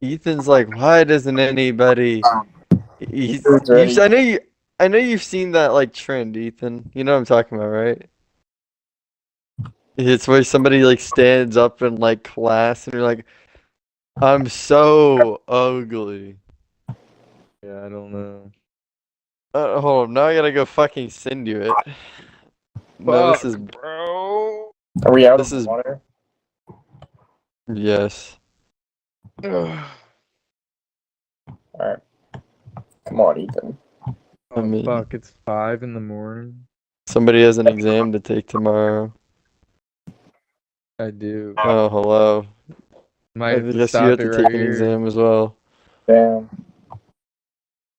Ethan's like, why doesn't anybody? Who's ready? I know you've seen that like trend, Ethan. You know what I'm talking about, right? It's where somebody like stands up in like class and you're like, I'm so ugly. Yeah, I don't know. Hold on, now I gotta go fucking send you it. No, Fuck, this is bro. Are we out this of is water? yes. Oh, Alright. Come on, Ethan. I mean, fuck, it's 5 in the morning. somebody has an exam to take tomorrow. I do. Oh, hello. Might I have to guess you stop have it to right take an here. exam as well. Damn.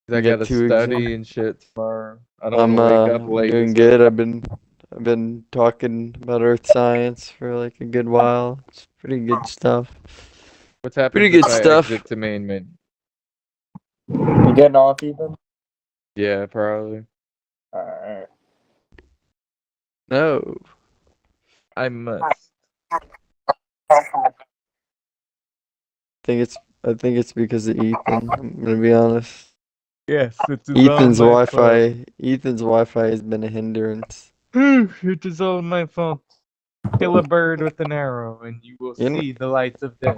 'Cause I You got gotta two study exams. and shit tomorrow. I don't want to wake up late Doing as good. fuck. I've been talking about earth science for like a good while. It's pretty good stuff. What Pretty happens good if I stuff. exit to main menu? You getting off, Ethan? Yeah, probably. Alright. No. I must. I think it's because of Ethan. I'm gonna be honest. Yes, it is all my fault. Ethan's Wi-Fi has been a hindrance. It is all my fault. Kill a bird with an arrow, and you will You know, see the lights of day.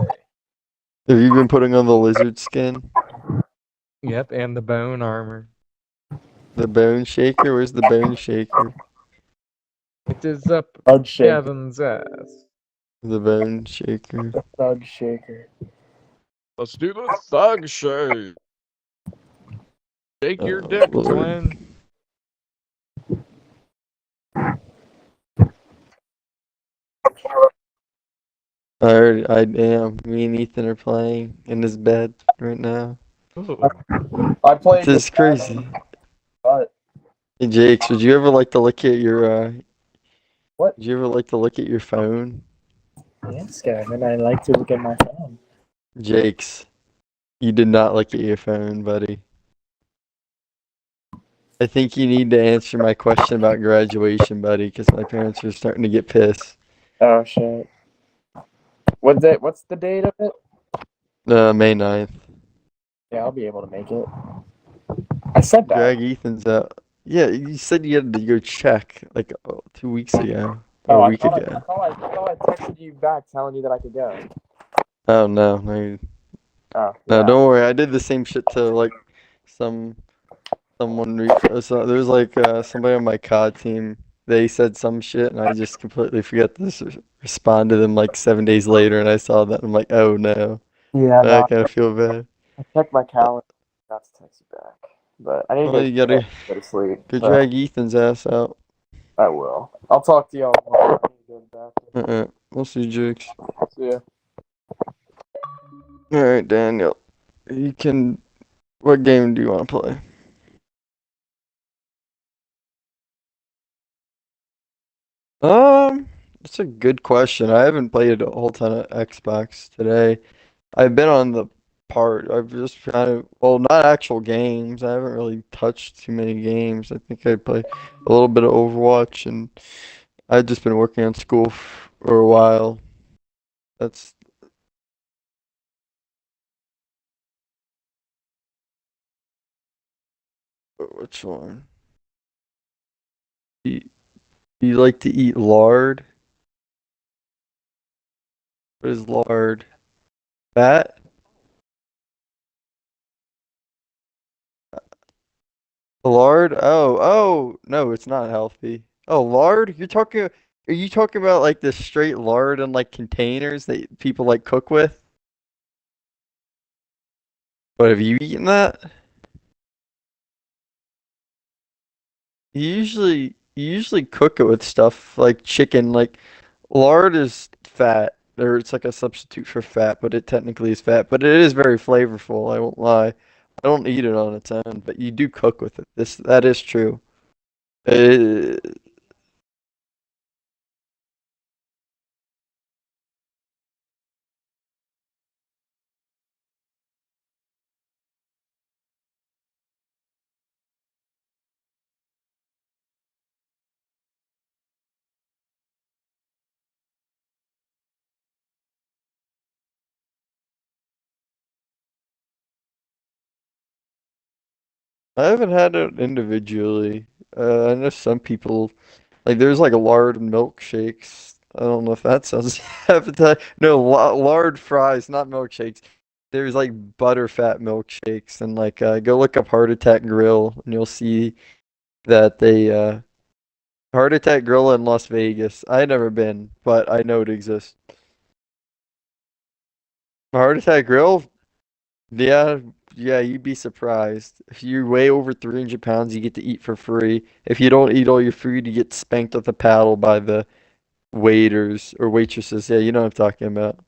have you been putting on the lizard skin? Yep, and the bone armor. The bone shaker? Where's the bone shaker? It is up Thug shaker. Gavin's ass. The bone shaker. The thug shaker. Let's do the thug shake. Shake your Oh, dick, Lord. twin. I am. Me and Ethan are playing in his bed right now. Ooh. I played This is crazy. but Hey Jakes, would you ever like to look at your what? would you ever like to look at your phone? Yes, Gavin. I like to look at my phone. Jakes, you did not look at your phone, buddy. I think you need to answer my question about graduation, buddy, because my parents are starting to get pissed. Oh shit. What's the date of it? May 9th. Yeah, I'll be able to make it. I said that. Drag Ethan's out. Yeah, you said you had to go check like 2 weeks ago or Oh, a I week thought ago. I texted you back telling you that I could go. Oh no. Oh, No, yeah. don't worry. I did the same shit to like some so there was like somebody on my COD team. They said some shit and I just completely forgot to respond to them like 7 days later and I saw that and I'm like, oh no. Yeah, I no. kind of feel bad. I checked my calendar. Not to text you back, but I need Well, to you gotta go to sleep. go So drag Ethan's ass out. I will. I'll talk to y'all tomorrow. I need to go to the bathroom. We'll see, Jakes. See ya. All right, Daniel. You can. What game do you want to play? That's a good question. I haven't played a whole ton of Xbox today. I've been on the part. I've just kind of, well, not actual games. I haven't really touched too many games. I think I play a little bit of Overwatch, and I've just been working on school for a while. That's which one? Do you like to eat lard? What is lard? Fat? Lard? Oh, no, it's not healthy. Oh, lard? Are you talking about like the straight lard in like containers that people like cook with? But have you eaten that? You usually cook it with stuff like chicken. Like lard is fat, or it's like a substitute for fat, but it technically is fat. But it is very flavorful, I won't lie. I don't eat it on its own, but you do cook with it. That is true. Uh, I haven't had it individually. I know some people like there's like lard milkshakes. I don't know if that sounds appetizing. No, lard fries, not milkshakes. There's like butterfat milkshakes and like go look up Heart Attack Grill and you'll see that they Heart Attack Grill in Las Vegas. I never been, but I know it exists. Heart Attack Grill, yeah, yeah, you'd be surprised. If you weigh over 300 pounds, you get to eat for free. If you don't eat all your food, you get spanked with a paddle by the waiters or waitresses. Yeah, you know what I'm talking about.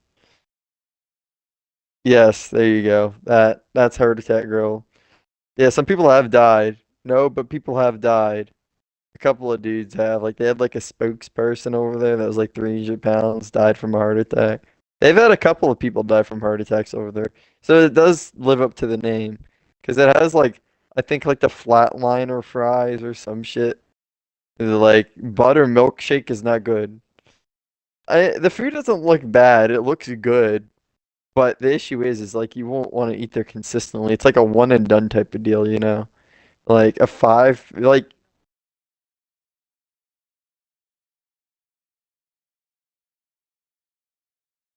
Yes, there you go. That's Heart Attack Grill. Yeah, some people have died. No, but people have died. A couple of dudes have. Like they had like a spokesperson over there that was like 300 pounds, died from a heart attack. They've had a couple of people die from heart attacks over there. So it does live up to the name. Because it has like I think like the flatliner fries or some shit. Like butter milkshake is not good. The food doesn't look bad. It looks good. But the issue is like you won't want to eat there consistently. It's like a one and done type of deal, you know? Like a five, like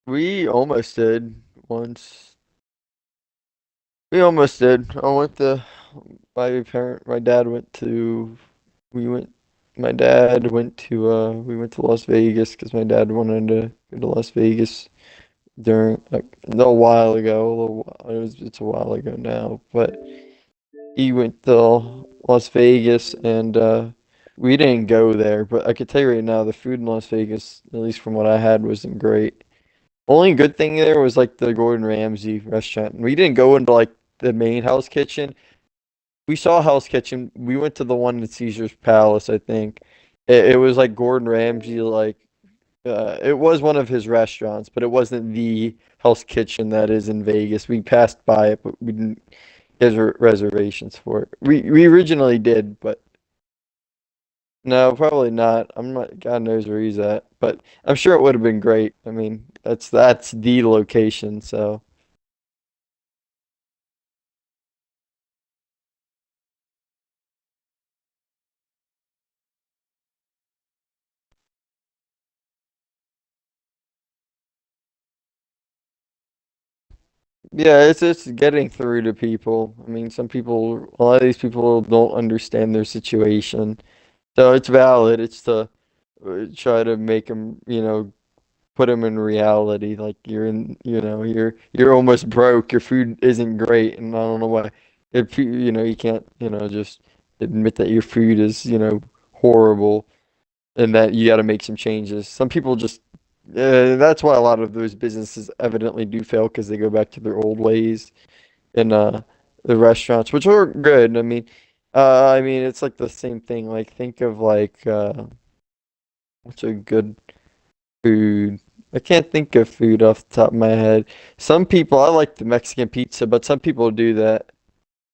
we almost did once. We almost did. My dad went to, we went, my dad went to, we went to Las Vegas because my dad wanted to go to Las Vegas during, like, a little while ago. It's a while ago now, but he went to Las Vegas and we didn't go there, but I could tell you right now, the food in Las Vegas, at least from what I had, wasn't great. Only good thing there was like the Gordon Ramsay restaurant. We didn't go into like the main Hell's Kitchen. We saw Hell's Kitchen. We went to the one at Caesar's Palace, I think. It was like Gordon Ramsay, like it was one of his restaurants, but it wasn't the Hell's Kitchen that is in Vegas. We passed by it, but we didn't get reservations for it. We originally did, but no, probably not. I'm not. God knows where he's at, but I'm sure it would have been great. I mean, that's the location, so. Yeah, it's getting through to people. I mean, some people, a lot of these people don't understand their situation. So it's valid. It's to try to make them, put them in reality. Like you're almost broke. Your food isn't great, and I don't know why. If you can't, just admit that your food is, horrible and that you got to make some changes. Some people just, that's why a lot of those businesses evidently do fail because they go back to their old ways in the restaurants, which are good. I mean it's like the same thing. Like think of like what's a good food? I can't think of food off the top of my head. Some people I like the Mexican pizza, but some people do that.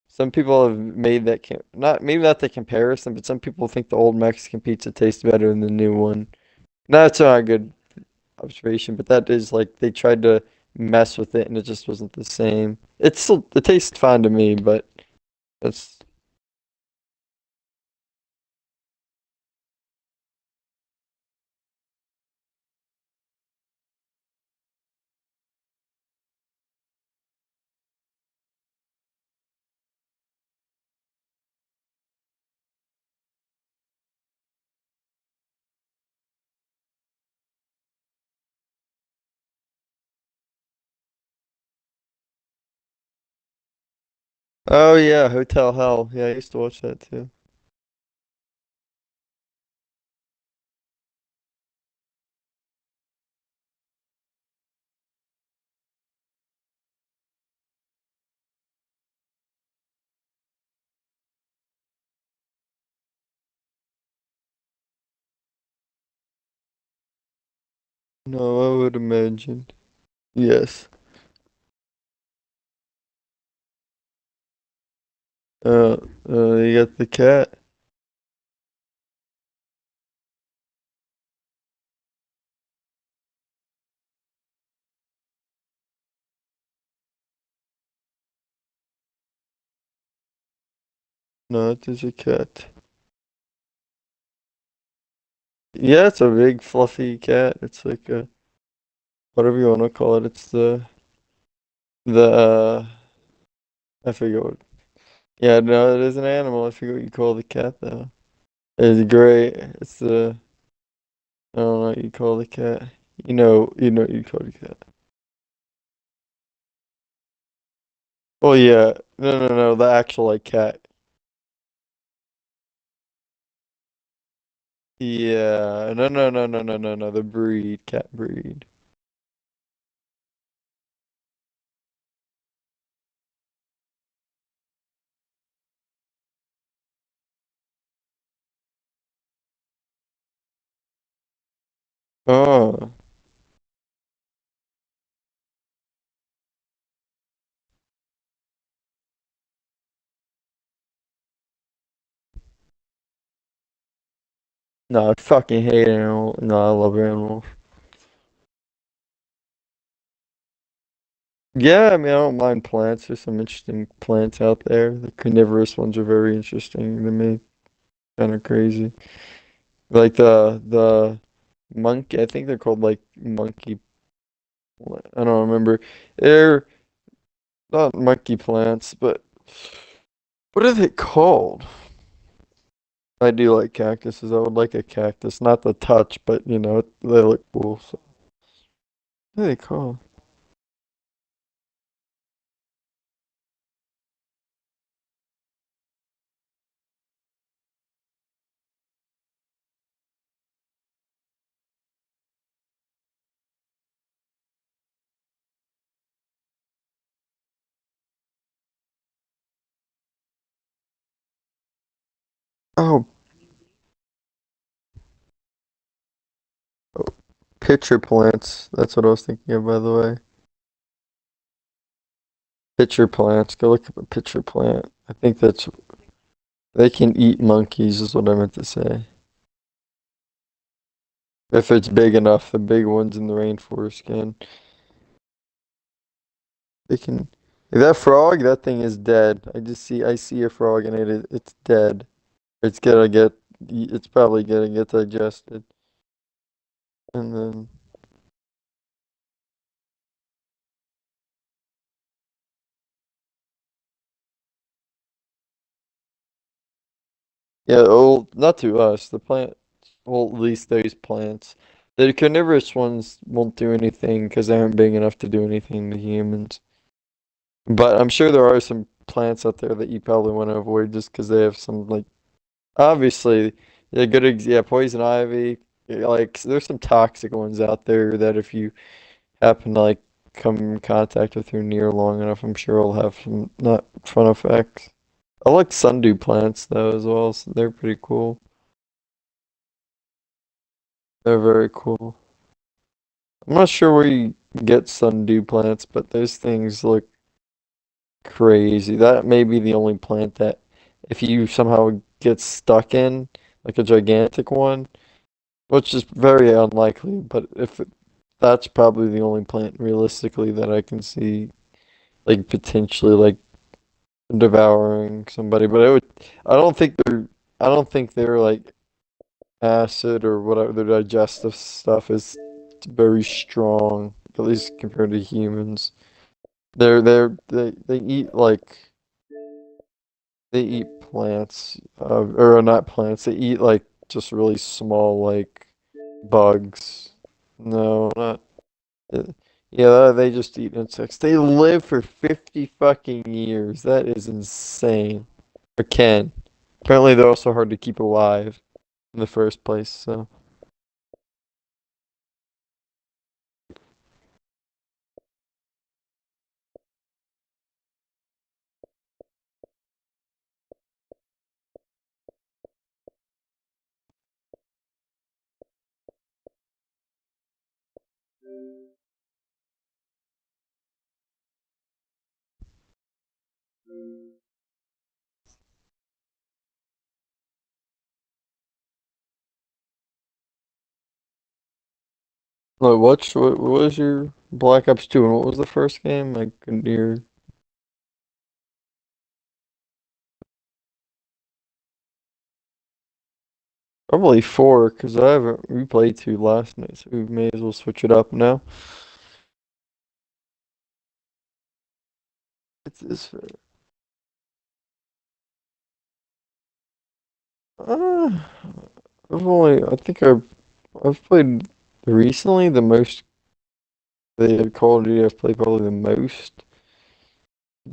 Some people have made that not maybe not the comparison, but some people think the old Mexican pizza tastes better than the new one. That's not a good observation, but that is like they tried to mess with it and it just wasn't the same. It tastes fine to me, but that's oh yeah, Hotel Hell. Yeah, I used to watch that too. No, I would imagine. Yes. Uh, you got the cat. No, it is a cat. Yeah, it's a big fluffy cat. It's like a whatever you want to call it. It's the I forget what. Yeah, no, it is an animal. I forget what you call the cat though. It's gray. It's the I don't know what you call the cat. You know what you call the cat. Oh yeah, no, the actual like cat. Yeah, no, the breed, cat breed. Oh, no, I fucking hate animals. No, I love animals. Yeah, I mean, I don't mind plants. There's some interesting plants out there. The carnivorous ones are very interesting to me. Kind of crazy. Like the monkey, I think they're called like monkey. I don't remember. They're not monkey plants, but what are they called? I do like cactuses. I would like a cactus, not the touch, but they look cool. So. What are they called? Oh, oh, pitcher plants. That's what I was thinking of, by the way. Pitcher plants. Go look up a pitcher plant. I think that's they can eat monkeys, is what I meant to say. If it's big enough, the big ones in the rainforest can. They can. That frog, that thing is dead. I see a frog and it's dead. It's gonna get, it's probably gonna get digested. And then, yeah, well, not to us, the plant, well, at least those plants. The carnivorous ones won't do anything because they aren't big enough to do anything to humans. But I'm sure there are some plants out there that you probably want to avoid just because they have some, like, obviously, yeah, yeah, poison ivy. Yeah, like, there's some toxic ones out there that if you happen to, like, come in contact with or near long enough, I'm sure it'll have some not fun effects. I like sundew plants though as well, so they're pretty cool. They're very cool. I'm not sure where you get sundew plants, but those things look crazy. That may be the only plant that if you somehow get stuck in, like a gigantic one, which is very unlikely, but that's probably the only plant realistically that I can see like potentially like devouring somebody. But I don't think they're like acid or whatever, their digestive stuff is very strong, at least compared to humans. They eat like they eat plants, or not plants. They eat like just really small like bugs. No, not. uh, Yeah, they just eat insects. They live for 50 fucking years. That is insane. Or can. Apparently, they're also hard to keep alive in the first place. So. Like, what was your Black Ops 2 and what was the first game? I couldn't hear. Probably 4, because I haven't replayed 2 last night, so we may as well switch it up now. It's this. Uh, I think I've played recently the most. The Call of Duty I've played probably the most.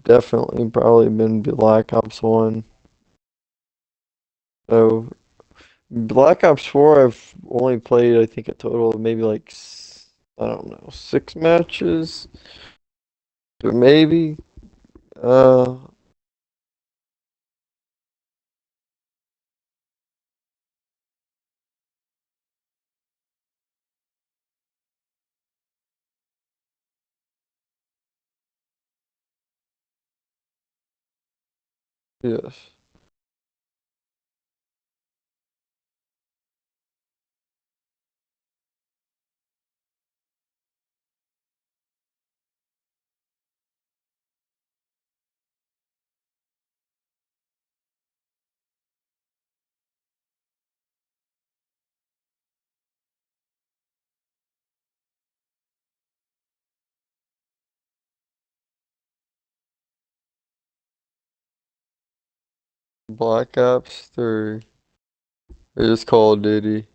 Definitely probably been Black Ops 1. So Black Ops 4 I've only played I think a total of maybe like I don't know, 6 matches or maybe. Uh yes. Black Ops 3. It is Call of Duty.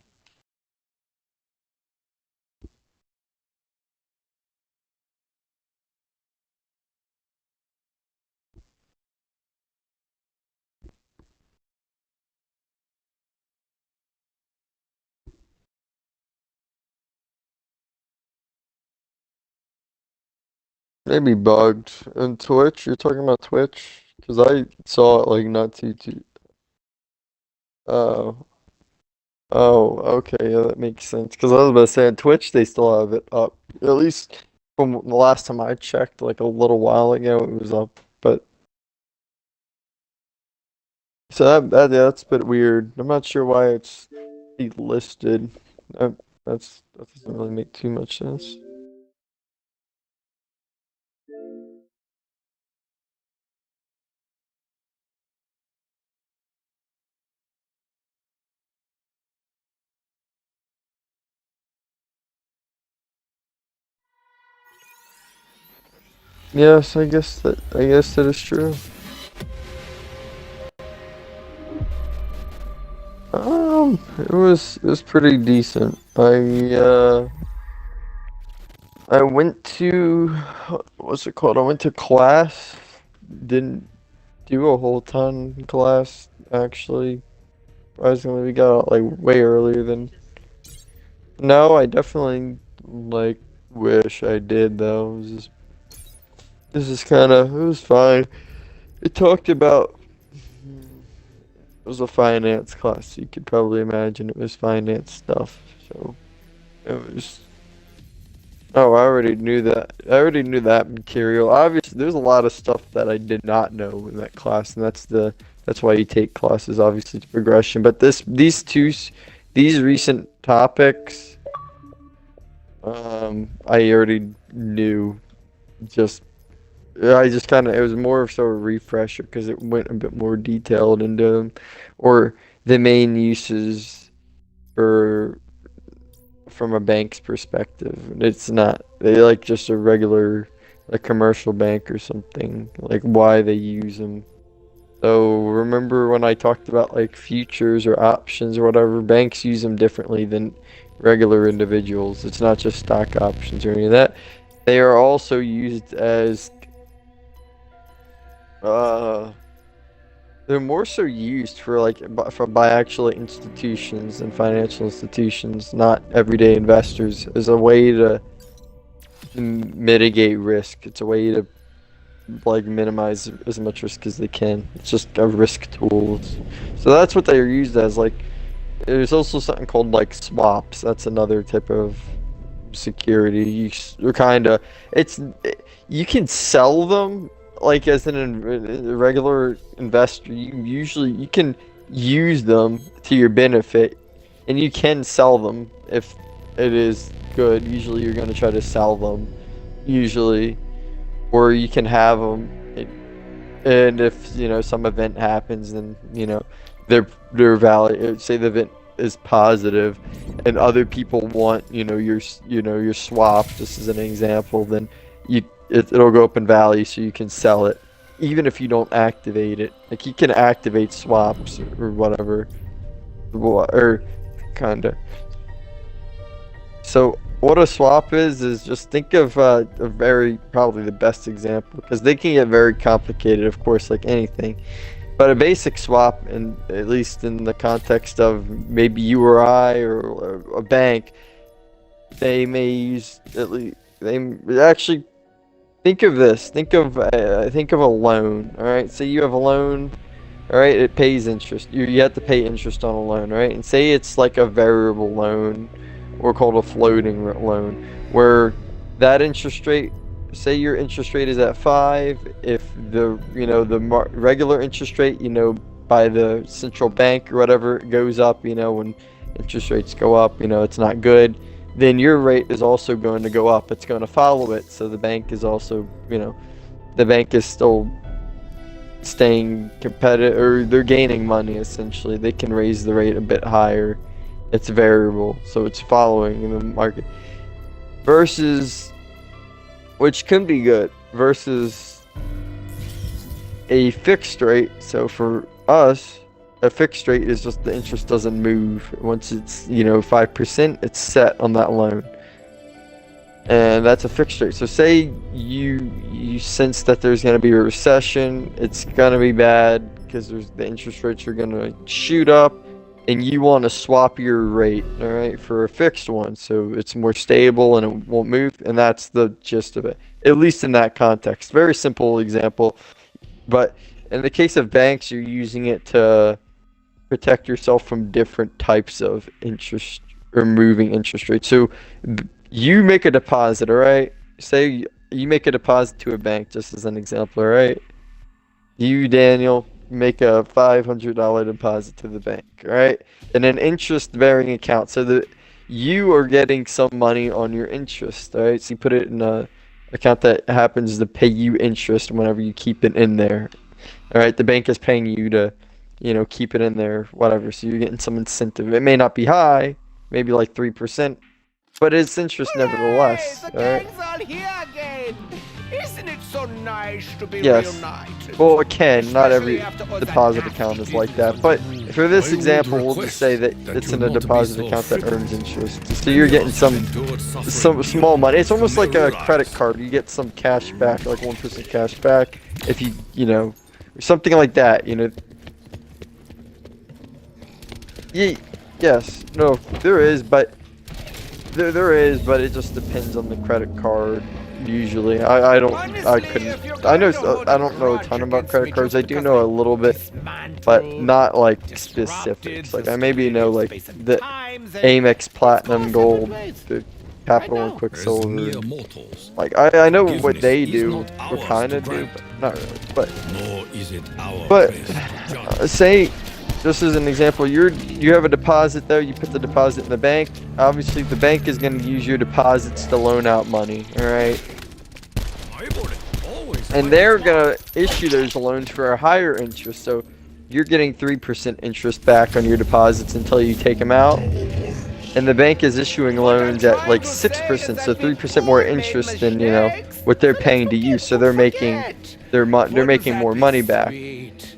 Maybe bugged. And Twitch, you're talking about Twitch? Because I saw it like not too. Oh, oh, okay, yeah, that makes sense. Because I was about to say on Twitch they still have it up. At least from the last time I checked, like a little while ago, it was up. But so yeah, that's a bit weird. I'm not sure why it's listed. Uh, that doesn't really make too much sense. Yes, I guess that is true. It was pretty decent. I went to what's it called? I went to class. Didn't do a whole ton in class actually. Surprisingly, we got out like way earlier than. No, I definitely like wish I did though. This is kind of it was fine. It talked about it was a finance class, so you could probably imagine it was finance stuff. So it was. Oh, I already knew that. I already knew that material. Obviously, there's a lot of stuff that I did not know in that class, and that's why you take classes, obviously, to progression. But these recent topics, I already knew. Just I just kind of it was more of so a refresher because it went a bit more detailed into them, or the main uses for from a bank's perspective. It's not they like just a regular like commercial bank or something, like why they use them. So remember when I talked about like futures or options or whatever, banks use them differently than regular individuals. It's not just stock options or any of that. They are also used as uh they're more so used for like by actual institutions and financial institutions, not everyday investors, as a way to mitigate risk. It's a way to like minimize as much risk as they can. It's just a risk tools. So that's what they're used as. Like there's also something called like swaps. That's another type of security. You're kind of it's you can sell them like as a regular investor. You can use them to your benefit, and you can sell them if it is good. Usually, you're gonna try to sell them. Usually, or you can have them, and if some event happens, then they're valid. Say the event is positive, and other people want, your swap, just as an example, then it'll go up in value, so you can sell it, even if you don't activate it. Like, you can activate swaps or whatever, or kinda. So what a swap is just think of a probably the best example, because they can get very complicated, of course, like anything. But a basic swap, and at least in the context of maybe you or I or a bank, they may use they actually think of this. Think of a loan. All right, say you have a loan. All right, it pays interest. You have to pay interest on a loan, right? And say it's like a variable loan, or called a floating loan, where that interest rate, say your interest rate is at 5. If the regular interest rate, by the central bank or whatever, goes up, when interest rates go up, it's not good, then your rate is also going to go up. It's going to follow it. So the bank is also, the bank is still staying competitive, or they're gaining money essentially. They can raise the rate a bit higher. It's variable, so it's following the market. Versus, which can be good, versus a fixed rate. So for us, a fixed rate is just the interest doesn't move. Once it's 5%, it's set on that loan, and that's a fixed rate. So say you sense that there's going to be a recession, it's going to be bad because the interest rates are going to shoot up, and you want to swap your rate, all right, for a fixed one, so it's more stable and it won't move. And that's the gist of it, at least in that context. Very simple example, but in the case of banks, you're using it to protect yourself from different types of interest or moving interest rates. So you make a deposit, all right? Say you make a deposit to a bank, just as an example, all right? You, Daniel, make a $500 deposit to the bank, all right? In an interest-bearing account, so that you are getting some money on your interest, all right? So you put it in a account that happens to pay you interest whenever you keep it in there, all right? The bank is paying you to, keep it in there, whatever. So you're getting some incentive. It may not be high, maybe like 3%, but it's interest nevertheless, all right? All here again. Isn't it so nice to be Yes. reunited? Well, it can. Not every deposit account is like that. But for this example, we'll just say that it's in a deposit account that earns interest. So you're getting some small money. It's almost like a credit card. You get some cash back, like 1% cash back, if something like that. Yes. No, there is, but it just depends on the credit card. Usually, I don't know a ton about credit cards. I do know a little bit, but not like specifics. Like I maybe know like the Amex Platinum Gold, the Capital and Quicksilver. Like I know what they do, what kind of do, but not really. But say, just as an example, you have a deposit there. You put the deposit in the bank. Obviously, the bank is going to use your deposits to loan out money. All right, and they're going to issue those loans for a higher interest. So you're getting 3% interest back on your deposits until you take them out. And the bank is issuing loans at like 6%, so 3% more interest than what they're paying to you. So they're making more money back.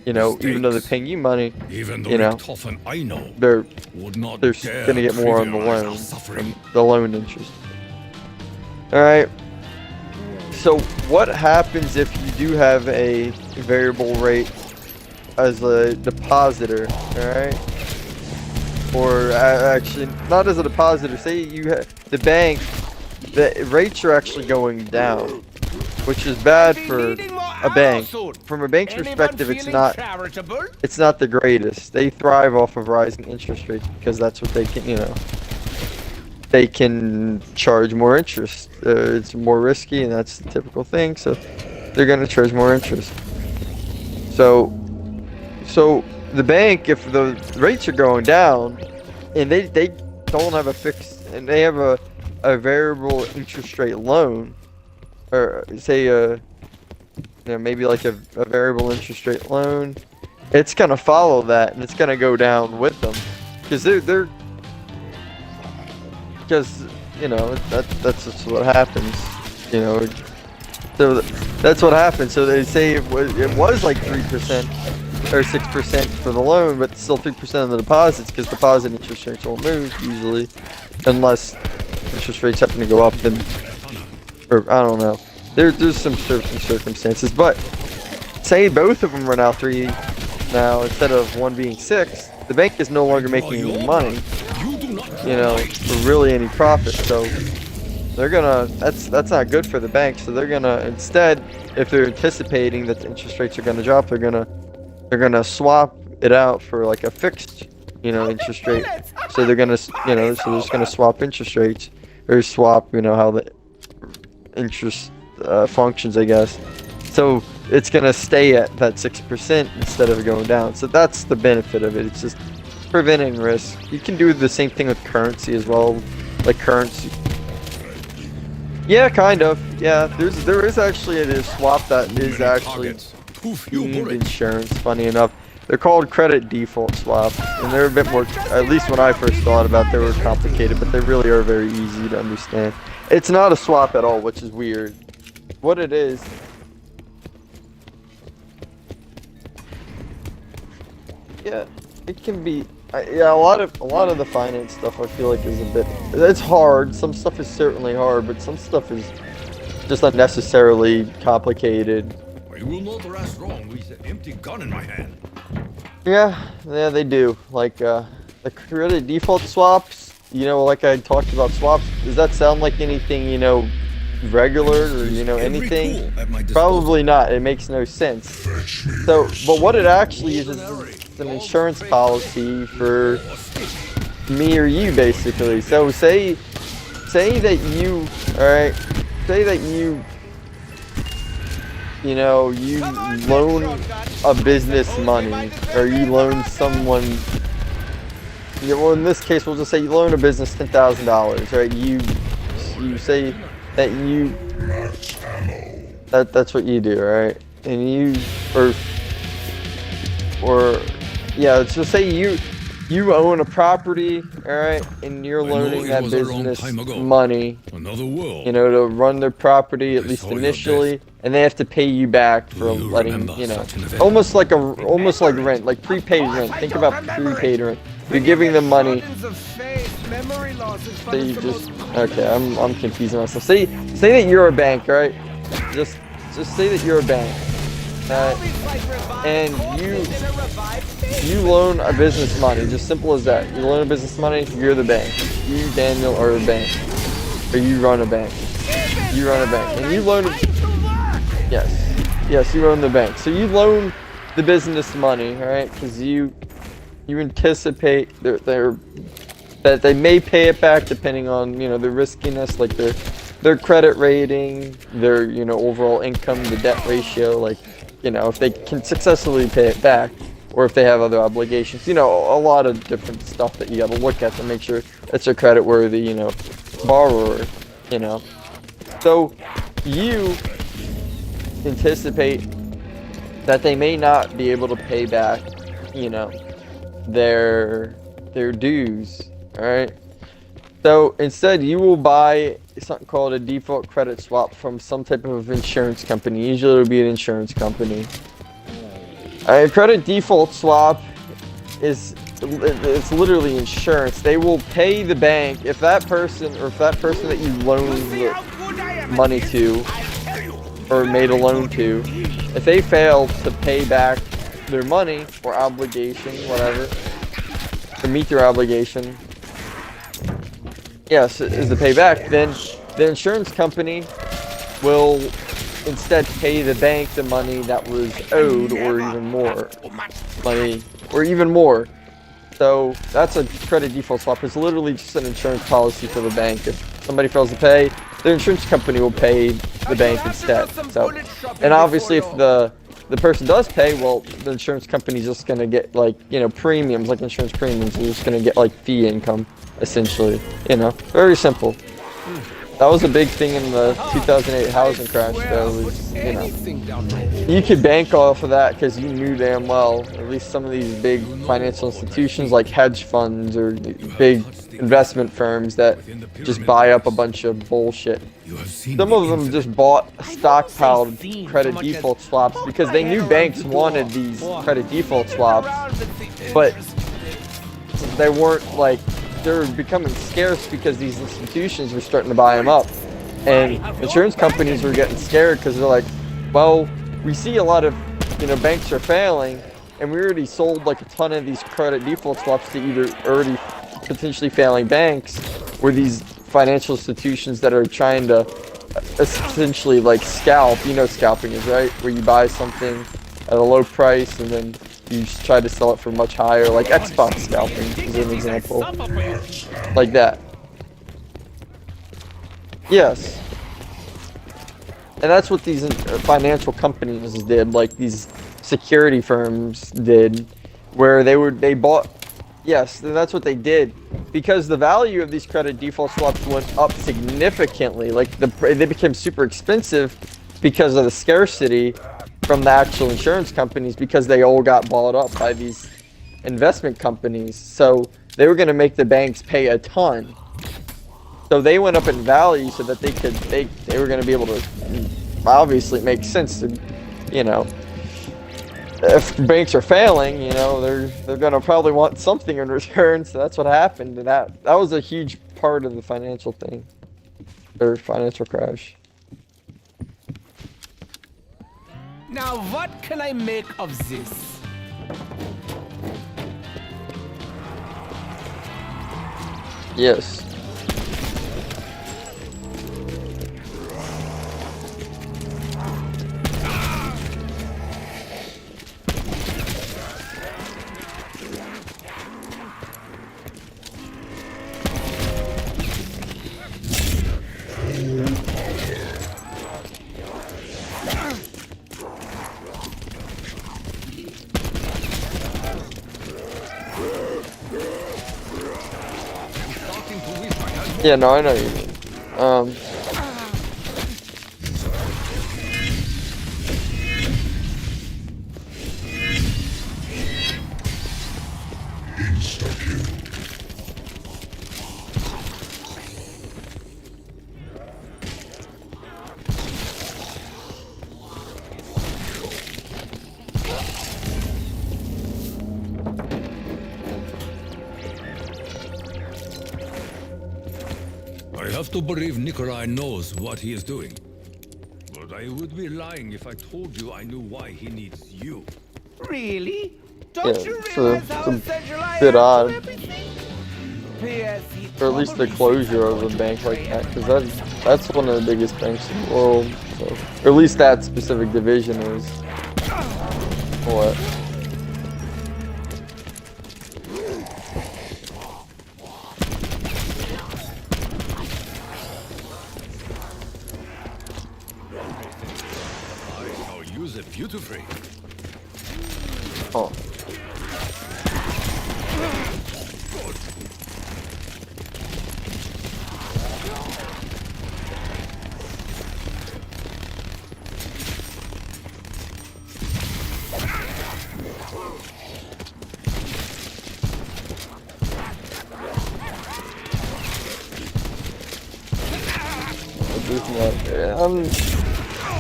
Even though they're paying you money, they're gonna get more on the loan from the loan interest. All right. So what happens if you do have a variable rate as a depositor? All right. Or actually, not as a depositor. Say you have the bank, the rates are actually going down, which is bad for a bank. From a bank's perspective, it's not the greatest. They thrive off of rising interest rates because that's what they can, they can charge more interest. It's more risky, and that's the typical thing. So they're going to charge more interest. So the bank, if the rates are going down, and they don't have a fixed, and they have a variable interest rate loan, or say maybe like a variable interest rate loan, it's gonna follow that, and it's gonna go down with them. because because you know that's just what happens, you know. So that's what happens. So they say it was like 3% or 6% for the loan, but still 3% of the deposits, because deposit interest rates won't move usually, unless interest rates happen to go up. Then, or I don't know. There's some certain circumstances, but say both of them are now 3 now instead of one being 6. The bank is no longer making any money, you know, for really any profit. So they're gonna, that's not good for the bank. So they're gonna, instead, if they're anticipating that the interest rates are gonna drop, they're gonna swap it out for like a fixed, you know, interest rate. So they're gonna, you know, so they're just gonna swap interest rates, or swap, you know, how the interest functions, I guess. So it's gonna stay at that 6% instead of going down. So that's the benefit of it. It's just preventing risk. You can do the same thing with currency as well, like currency. Yeah, kind of. Yeah, there is actually a swap that is actually deemed insurance. Funny enough, they're called credit default swaps, and they're a bit more. At least when I first thought about, they were complicated, but they really are very easy to understand. It's not a swap at all, which is weird. What it is. Yeah, it can be. Yeah, a lot of the finance stuff I feel like is a bit. It's hard. Some stuff is certainly hard, but some stuff is just unnecessarily complicated. I will not last long with an empty gun in my hand. Yeah, they do. Like the credit default swaps. You know, like I talked about swaps. Does that sound like anything, you know, regular, or you know, anything? Probably not. It makes no sense. So, but what it actually is an insurance policy for me or you, basically. So say that you, alright, say that you know, you loan a business money, or you loan someone, well, in this case, we'll just say you loan a business $10,000, right? You say that that's what you do, right? And you, or yeah, let's just say you own a property, all right, and you're loaning that business money, you know, to run their property, at least initially, and they have to pay you back for letting, you know, almost like rent, like prepaid rent. Think about prepaid rent. You're giving them money. So you just, okay, I'm confusing myself. Say that you're a bank, right? Just say that you're a bank. And you loan a business money, just simple as that. You loan a business money, you're the bank. You, Daniel, are a bank. Or you run a bank. You run a bank. And you loan, yes, you own the bank. So you loan the business money, alright? Because you anticipate that they may pay it back depending on, you know, the riskiness, like their credit rating, their, you know, overall income, the debt ratio, like, you know, if they can successfully pay it back, or if they have other obligations, you know, a lot of different stuff that you got to look at to make sure it's a credit-worthy, you know, borrower, you know. So you anticipate that they may not be able to pay back, you know, their dues, all right? So instead, you will buy something called a default credit swap from some type of insurance company. Usually it'll be an insurance company. A credit default swap it's literally insurance. They will pay the bank if that person that you loaned the money to, or made a loan to, if they fail to pay back their money or obligation, whatever, to meet their obligation, yes, is to pay back, then the insurance company will instead pay the bank the money that was owed, or even more money, or even more. So that's a credit default swap. It's literally just an insurance policy for the bank. If somebody fails to pay, the insurance company will pay the bank instead. So, and obviously if the person does pay, well, the insurance company's just gonna get, like, you know, premiums, like insurance premiums. They're just gonna get like fee income, essentially. You know, very simple. That was a big thing in the 2008 housing crash, though. Was, you know, you could bank off of that because you knew damn well, at least some of these big financial institutions like hedge funds or big investment firms that just buy up a bunch of bullshit. Some of them just bought stockpiled credit default swaps because they knew banks wanted these credit default swaps, but they weren't like, they were becoming scarce because these institutions were starting to buy them up. And insurance companies were getting scared because they're like, well, we see a lot of, you know, banks are failing, and we already sold like a ton of these credit default swaps to either already potentially failing banks or these financial institutions that are trying to essentially like scalp. You know scalping is, right? Where you buy something at a low price and then you try to sell it for much higher, like Xbox scalping is an example. Like that. Yes. And that's what these financial companies did, like these security firms did, where they bought, yes, that's what they did. Because the value of these credit default swaps went up significantly, like they became super expensive because of the scarcity from the actual insurance companies, because they all got bought up by these investment companies. So they were going to make the banks pay a ton. So they went up in value so that they were going to be able to, obviously it makes sense to, you know, if banks are failing, you know, they're going to probably want something in return. So that's what happened. And that was a huge part of the financial thing, or financial crash. Now what can I make of this? Yes. Yeah, no, I know what you mean. I have to believe Nikolai knows what he is doing. But I would be lying if I told you I knew why he needs you. Really? Don't Yeah, you it's realize a how essential I bit am odd. to everything? P.S. he Or at least the probably closure of a bank like that, because that's one of the biggest banks in the world. So, or at least that specific division is. What? I shall use it beautifully. Oh.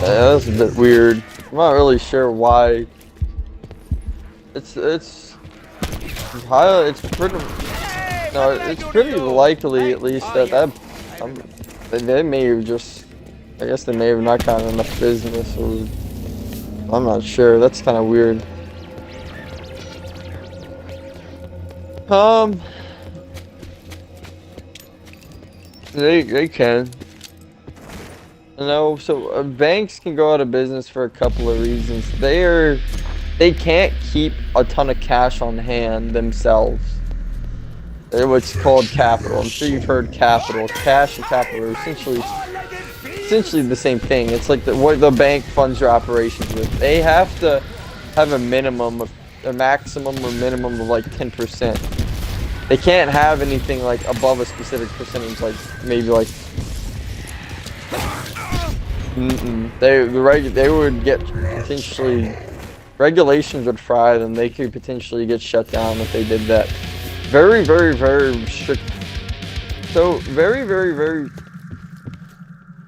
That's a bit weird. I'm not really sure why. It's highly, it's pretty, no, it's pretty likely at least that they may have just, I guess they may have not gotten enough business, or I'm not sure. That's kind of weird. They can. You know, so banks can go out of business for a couple of reasons. They can't keep a ton of cash on hand themselves. They're what's called capital. I'm sure you've heard capital. Cash and capital are essentially the same thing. It's like what the bank funds your operations with. They have to have a maximum or minimum of like 10%. They can't have anything like above a specific percentage, like maybe like They would get potentially regulations would fry them. They could potentially get shut down if they did that. Very, very, very strict. So very, very, very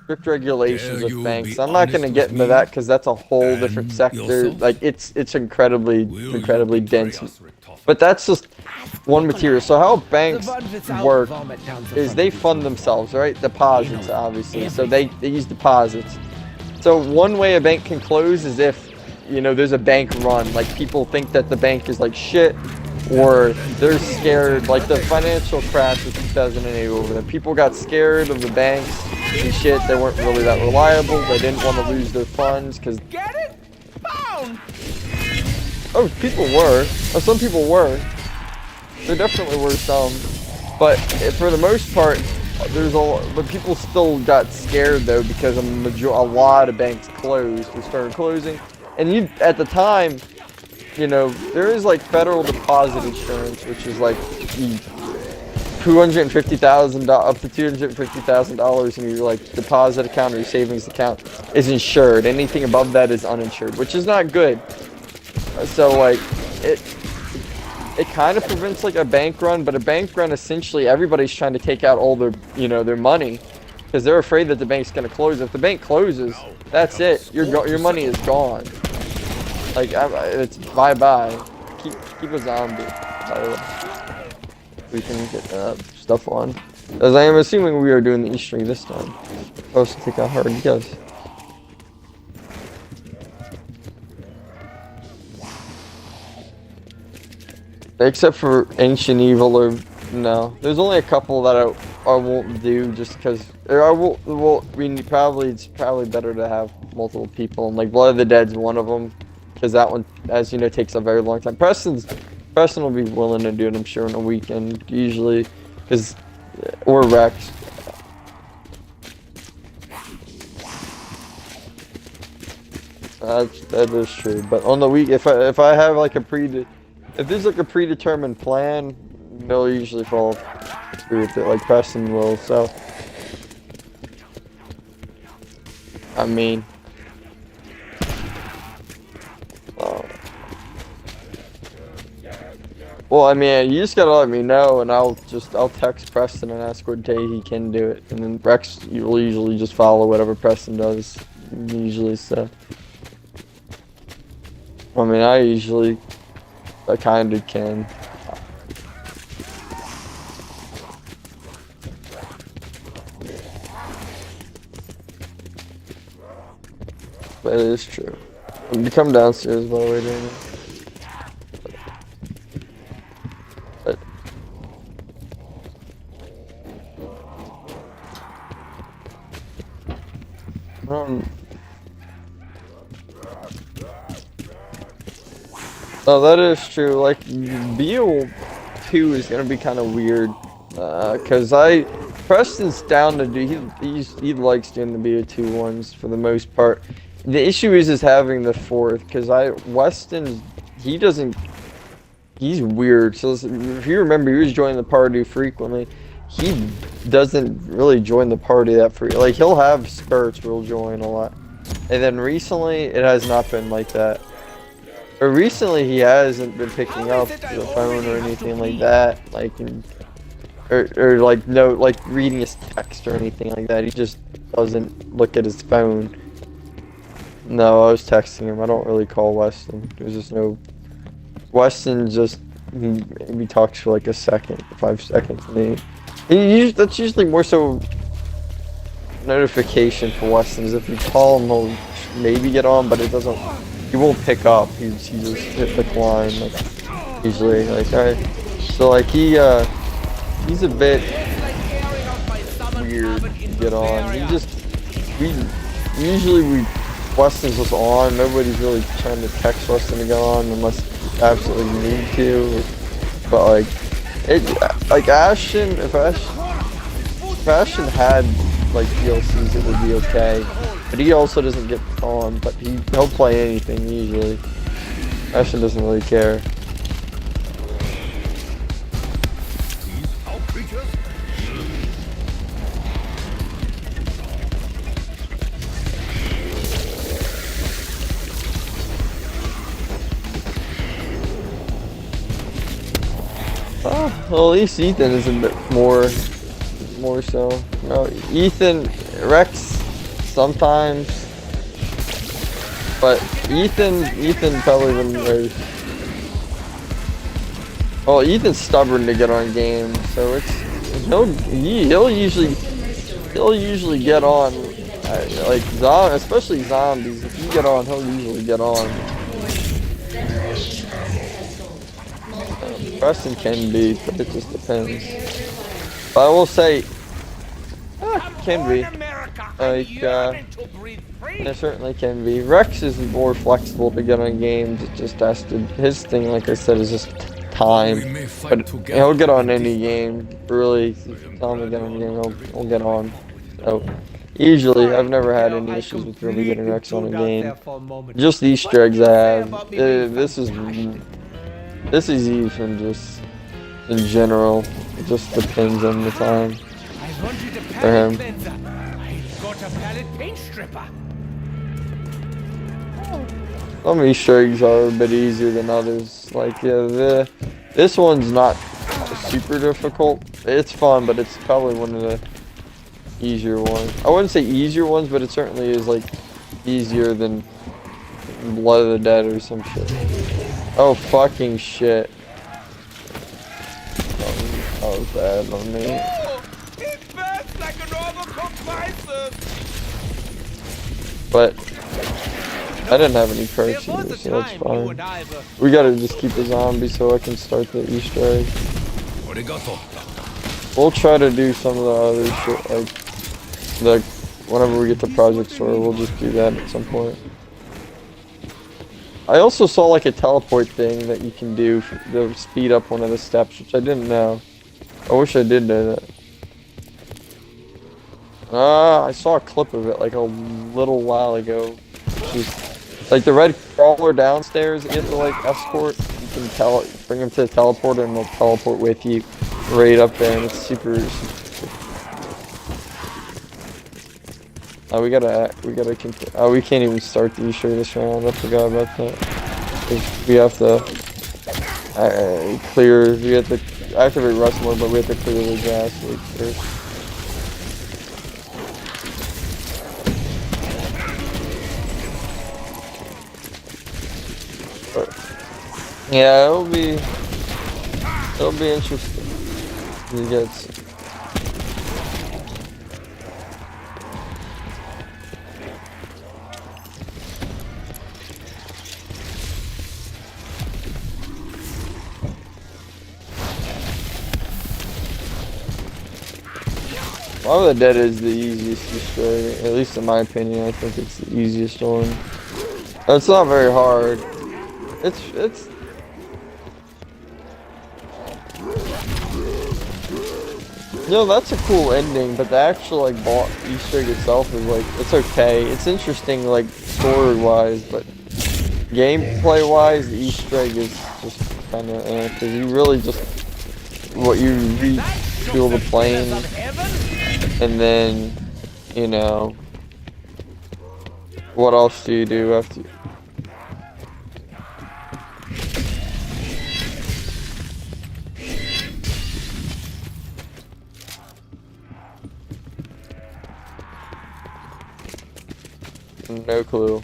strict regulations Dare with you banks. be I'm not going to honest get with into me that because that's a whole different and sector. yourself? Like it's incredibly Will you incredibly betray dense. us, Richtofen? But that's just one material. So how banks The one without work vomit down the is front they of his fund nose. themselves, right? Deposits, obviously. So they use deposits. So one way a bank can close is if, you know, there's a bank run. Like people think that the bank is like shit, or they're scared. Like the financial crash of 2008 over there. People got scared of the banks and shit. They weren't really that reliable. They didn't want to lose their funds because Get it? Pound! people were. Some people were. There definitely were some. But for the most part, but people still got scared though because a lot of banks closed or started closing. And at the time, you know, there is like federal deposit insurance, which is like $250,000 up to $250,000 in your like deposit account or your savings account is insured. Anything above that is uninsured, which is not good. So like it kind of prevents like a bank run, but a bank run essentially everybody's trying to take out all their, you know, their money because they're afraid that the bank's going to close. If the bank closes, that's it. Your money is gone. Like it's bye-bye. Keep a zombie, by the way. We can get stuff on. As I am assuming we are doing the Easter egg this time. I'll also take a hard guess. Except for Ancient Evil or no. There's only a couple that I won't do just because it's probably better to have multiple people, and like Blood of the Dead's one of them because that one, as you know, takes a very long time. Preston will be willing to do it, I'm sure, in a weekend usually, or Rex. That is true, but on the week, if I have like if there's like a predetermined plan, they'll usually follow through with it, like Preston will, so. I mean. Well, I mean, you just gotta let me know, and I'll text Preston and ask what day he can do it, and then Rex will usually just follow whatever Preston does, usually, so. I mean, I kinda can. But it is true. You come downstairs, by the way, Daniel. Oh, that is true. Like, BO 2 is gonna be kind of weird, cause Preston's down to do. He likes doing the BO 2 ones for the most part. The issue is having the 4th, cause Weston, he's weird. So if you remember, he was joining the party frequently. He doesn't really join the party that frequently. Like, he'll have spurts where he'll join a lot, and then recently it has not been like that. Or recently he hasn't been picking up the phone or anything like that, like, or like reading his text or anything like that. He just doesn't look at his phone. No, I was texting him. I don't really call Weston. There's just no. Weston just maybe talks for like a second, 5 seconds. That's usually more so notification for Weston. Is if you call him, he'll maybe get on, but it doesn't. He won't pick up. He just hit decline. Like, usually, like, alright. So like he's a bit weird to get on. Weston's just on. Nobody's really trying to text Weston to go on unless you absolutely need to. But like Ashton, if Ashton had like DLCs, it would be okay. But he also doesn't get on, but he'll play anything usually. Ashton doesn't really care. Well, at least Ethan is a bit more so. No, Ethan, Rex, sometimes, but Ethan probably the most. Well, Ethan's stubborn to get on games, so he'll usually get on, like especially zombies. If you get on, he'll usually get on. Preston can be, but it just depends. But I will say, can be. Like, it certainly can be. Rex is more flexible to get on games. It just has to. His thing, like I said, is just time. But he'll get on any game. Really, tell him to get on a game, he'll get on. So, usually, I've never had any issues with really getting Rex on a game. Just the Easter eggs I have. This is even just in general. It just depends on the time for him. Some Easter eggs are a bit easier than others. Like, yeah, this one's not super difficult. It's fun, but it's probably one of the easier ones. I wouldn't say easier ones, but it certainly is like easier than Blood of the Dead or some shit. Oh, fucking shit. That was bad on me. It burns like an overcooked bison. But I didn't have any perks either, so that's fine. We gotta just keep the zombie so I can start the Easter egg. We'll try to do some of the other shit, like whenever we get to Project Sword, we'll just do that at some point. I also saw like a teleport thing that you can do to speed up one of the steps, which I didn't know. I wish I did know that. I saw a clip of it like a little while ago. Just like the red crawler downstairs that you have to like escort. You can bring him to the teleporter and they'll teleport with you right up there, and it's super. We gotta continue. Oh, we can't even start the Easter this round. I forgot about that. We have to clear. We have to activate rust mode, but we have to clear the gas leak first. But, yeah, it'll be interesting. He gets. Blood of the Dead is the easiest to destroy, at least in my opinion. I think it's the easiest one. It's not very hard. It's you know, that's a cool ending, but the actual like Easter egg itself is like, it's okay. It's interesting like story wise, but gameplay wise, the Easter egg is just kind of because you really just you refuel the plane. And then, you know, what else do you do after? No clue.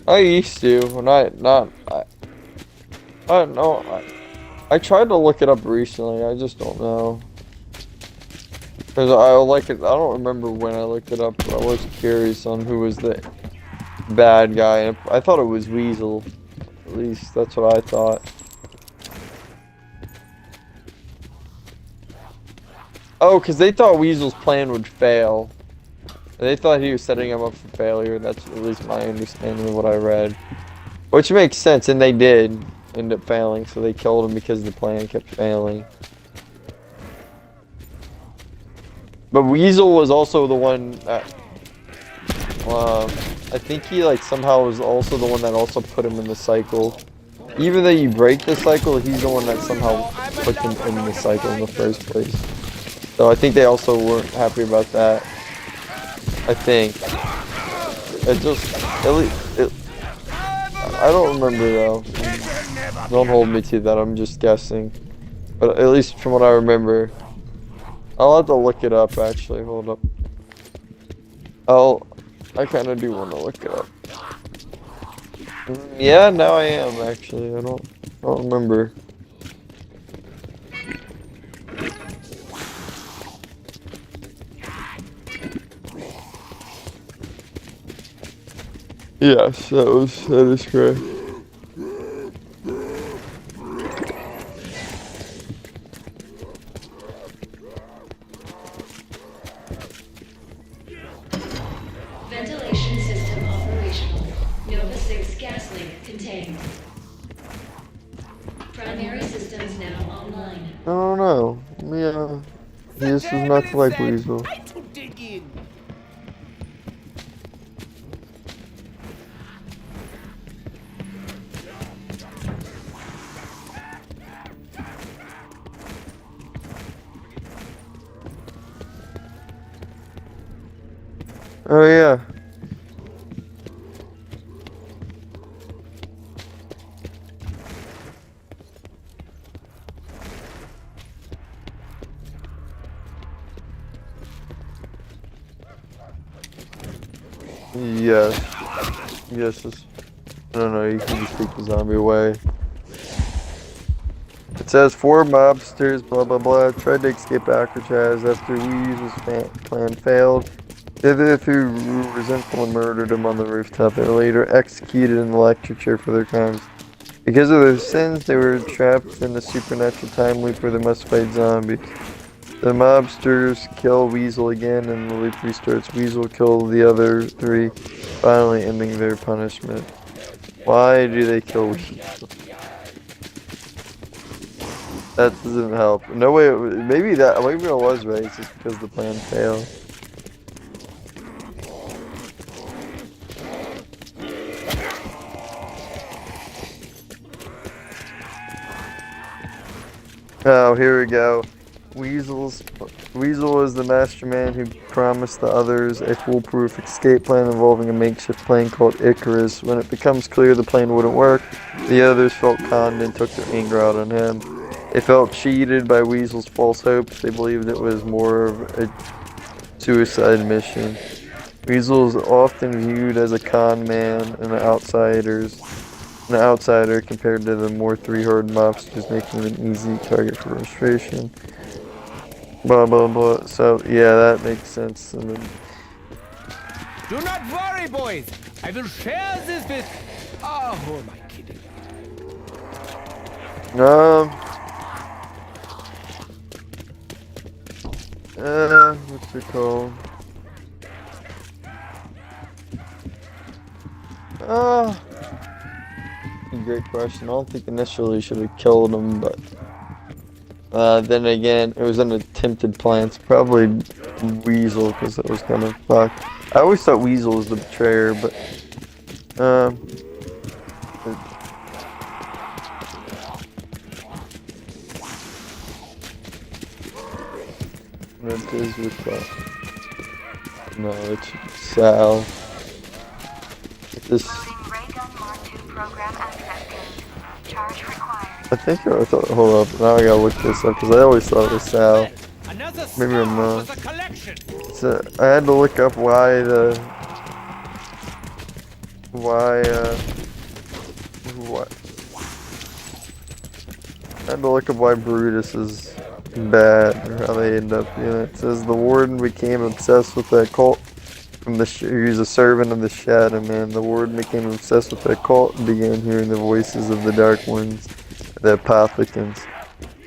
I used to, when I don't know. I tried to look it up recently, I just don't know. Cause I don't remember when I looked it up, but I was curious on who was the bad guy. I thought it was Weasel. At least that's what I thought. Oh, cause they thought Weasel's plan would fail. They thought he was setting him up for failure. That's at least my understanding of what I read. Which makes sense, and they did end up failing, so they killed him because the plan kept failing. But Weasel was also the one that, I think he like somehow was also the one that also put him in the cycle. Even though you break the cycle, he's the one that somehow put him in the cycle in the first place. So I think they also weren't happy about that. I think. I don't remember though. Don't hold me to that, I'm just guessing. But at least from what I remember. I'll have to look it up actually, hold up. I kinda do wanna look it up. Yeah, now I am actually. I don't remember. Yes, that is correct. Ventilation system operational. Nova 6 gas leak contained. Primary systems now online. I don't know. Yeah. This is not like Weasel. Time to dig in. Oh yeah. Yes. Yes. I don't know. You can just take the zombie away. It says 4 mobsters, blah blah blah, tried to escape Alcatraz after Weasel's plan failed. They threw resentful and murdered him on the rooftop. They were later executed in the electric chair for their crimes. Because of their sins, they were trapped in a supernatural time loop where they must fight zombies. The mobsters kill Weasel again, and the loop restarts. Weasel killed the other 3, finally ending their punishment. Why do they kill Weasel? That doesn't help. No way. Maybe it was right. It's just because the plan failed. Oh, here we go. Weasel is the mastermind who promised the others a foolproof escape plan involving a makeshift plane called Icarus. When it becomes clear the plane wouldn't work, the others felt conned and took their anger out on him. They felt cheated by Weasel's false hopes. They believed it was more of a suicide mission. Weasel is often viewed as a con man and an outsider compared to the more 3-hard mobsters, making them an easy target for frustration. Blah blah blah. So yeah, that makes sense. And then, Do not worry, boys. I will share this with. Oh, who am I kidding? what's it called? Great question. I don't think initially should have killed him, but then again, it was an attempted plan. It's probably Weasel because it was kind of fucked. I always thought Weasel was the betrayer, but it is with no, it's Sal. This. I think I thought. Hold up. Now I gotta look this up because I always thought it was Sal. Maybe I'm not. So I had to look up why I had to look up why Brutus is bad or how they end up. It says the warden became obsessed with that cult. He was a servant of the Shadow Man. The warden became obsessed with that cult and began hearing the voices of the Dark Ones, the Apothecans.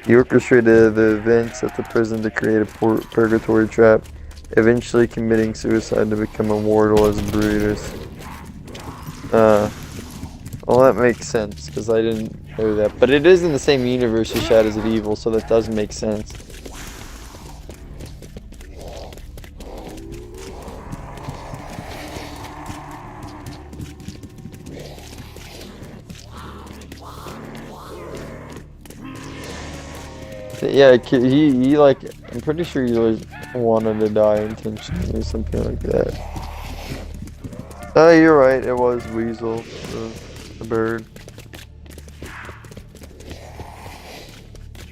He orchestrated the events at the prison to create a purgatory trap, eventually committing suicide to become immortal as Brutus. Well, that makes sense, because I didn't know that. But it is in the same universe as Shadows of Evil, so that does make sense. Yeah, he like, I'm pretty sure he was wanted to die intentionally or something like that. Oh, you're right, it was Weasel, the bird.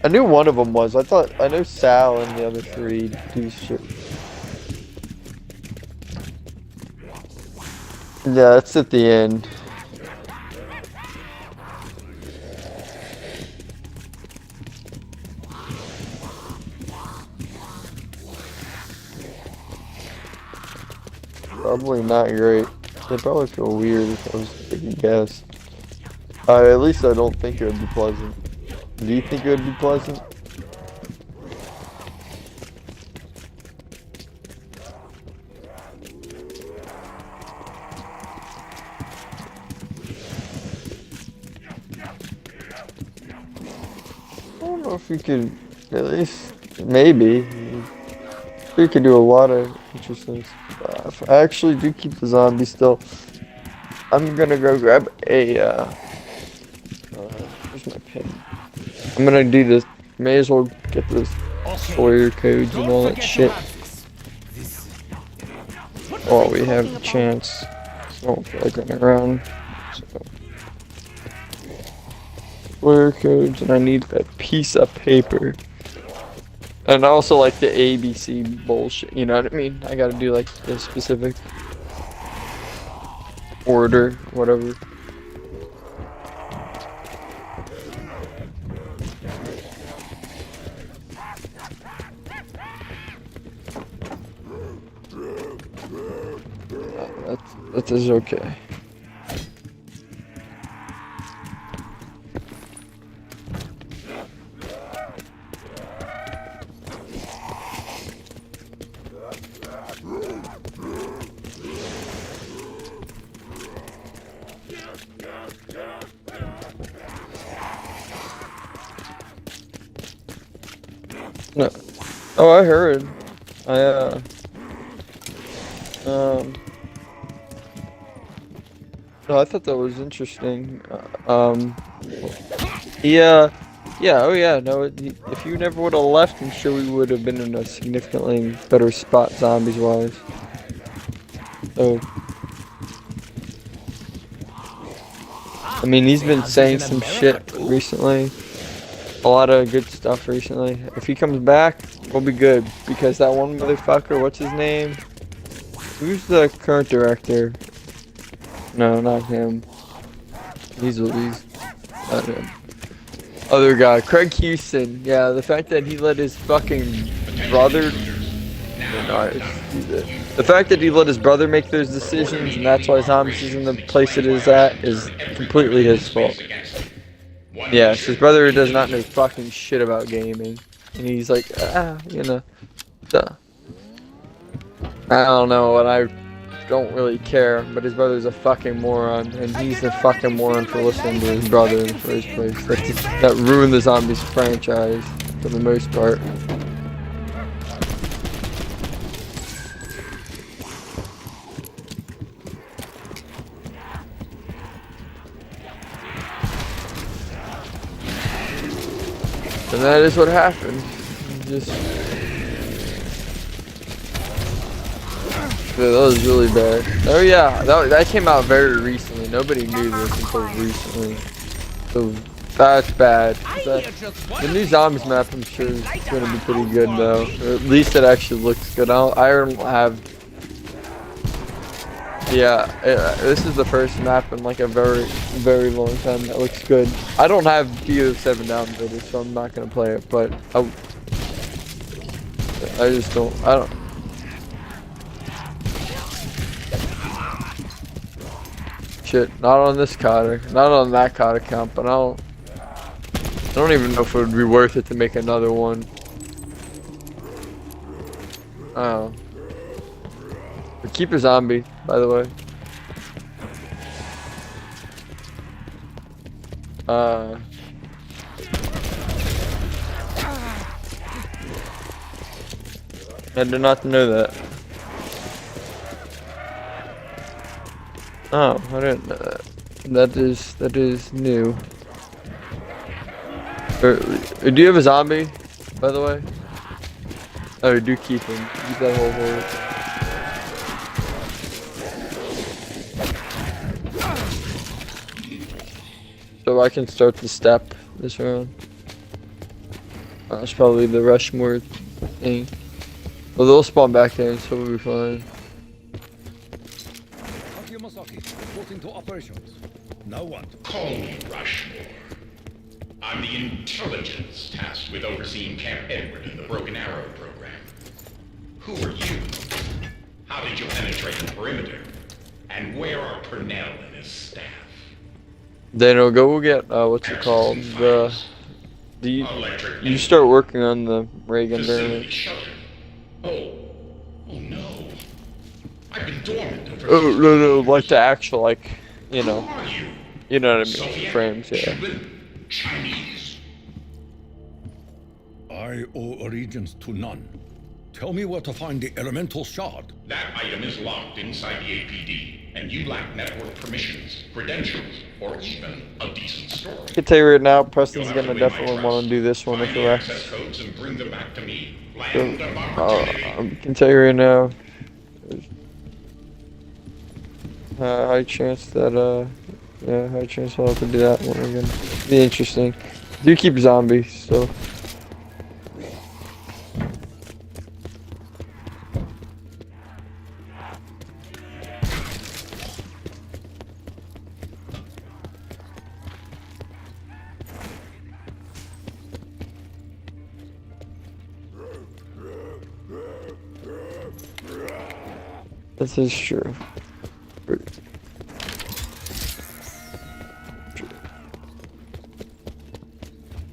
I knew one of them was. I know Sal and the other three do shit. Yeah, it's at the end. Probably not great. They probably feel weird if I was taking a guess. At least I don't think it would be pleasant. Do you think it would be pleasant? I don't know if we could, at least, maybe. We could do a lot of interesting stuff. I actually do keep the zombie still. I'm gonna go grab a, where's my pen? I'm gonna do this. May as well get those Sawyer codes and all that shit. While we have the chance. So I don't feel like running around. So. Sawyer codes, and I need that piece of paper. And I also like the ABC bullshit, you know what I mean? I gotta do like the specific order, whatever. That is okay. No. Oh, I heard. No, I thought that was interesting. Yeah, oh yeah, no, if you never would have left, I'm sure we would have been in a significantly better spot zombies-wise. So, I mean, he's been saying some shit recently. A lot of good stuff recently. If he comes back, we'll be good. Because that one motherfucker, what's his name? Who's the current director? No, not him. He's not him. Other guy, Craig Houston. Yeah, the fact that he let his fucking brother... The fact that he let his brother make those decisions and that's why Zombies is in the place it is at is completely his fault. Yes, his brother does not know fucking shit about gaming. And he's like, you know, duh. I don't know, and I don't really care, but his brother's a fucking moron, and he's a fucking moron for listening to his brother in the first place. That ruined the Zombies franchise, for the most part. And that is what happened. Just... Yeah, that was really bad. Oh yeah, that came out very recently. Nobody knew this until recently. So that's bad. The new Zombies map, I'm sure, is going to be pretty good though. Or at least it actually looks good. I don't have... Yeah, this is the first map in like a very, very long time that looks good. I don't have BO7 downloaded, so I'm not going to play it, but I just don't... Shit, not on this Cotter, not on that Cotter account, but I don't even know if it would be worth it to make another one. Oh. But keep a zombie, by the way. I did not know that. Oh, I didn't know that. That is new. Do you have a zombie, by the way? Oh, do keep him. Keep that whole horde. So I can start the step this round. That's probably the Rushmore thing. Well, they'll spawn back there, so we'll be fine. Reporting to operations. Now what? Call me Rushmore. I'm the intelligence tasked with overseeing Camp Edward and the Broken Arrow program. Who are you? How did you penetrate the perimeter? And where are Purnell and his staff? Then go get what's it called? You start working on the ray gun Facility barrel. shutter. Oh no. I've been dormant over Oh no, like the actual you Who know are you? what I mean, Soviet, frames, yeah. Cuban, Chinese. I owe allegiance to none. Tell me where to find the elemental shard. That item is locked inside the APD, and you lack network permissions, credentials, or even a decent story. I can tell you right now, Preston's You'll have gonna to win my definitely trust. want to do this one Find if the it access works. codes and bring them back to me. So, Land of opportunity. I can tell you right now, high chance that yeah, high chance I'll have to do that one again. Be interesting. Do keep zombies, so. This is true.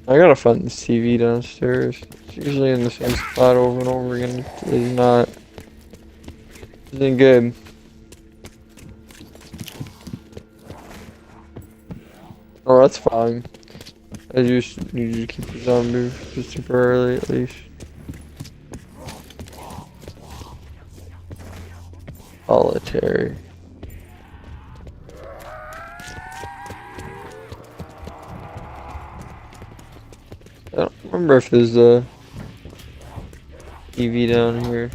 I gotta find this TV downstairs. It's usually in the same spot over and over again. It's not. It isn't good. Oh, that's fine. I just need you to keep the zombie just temporarily at least. Solitary. I don't remember if there's a TV down here.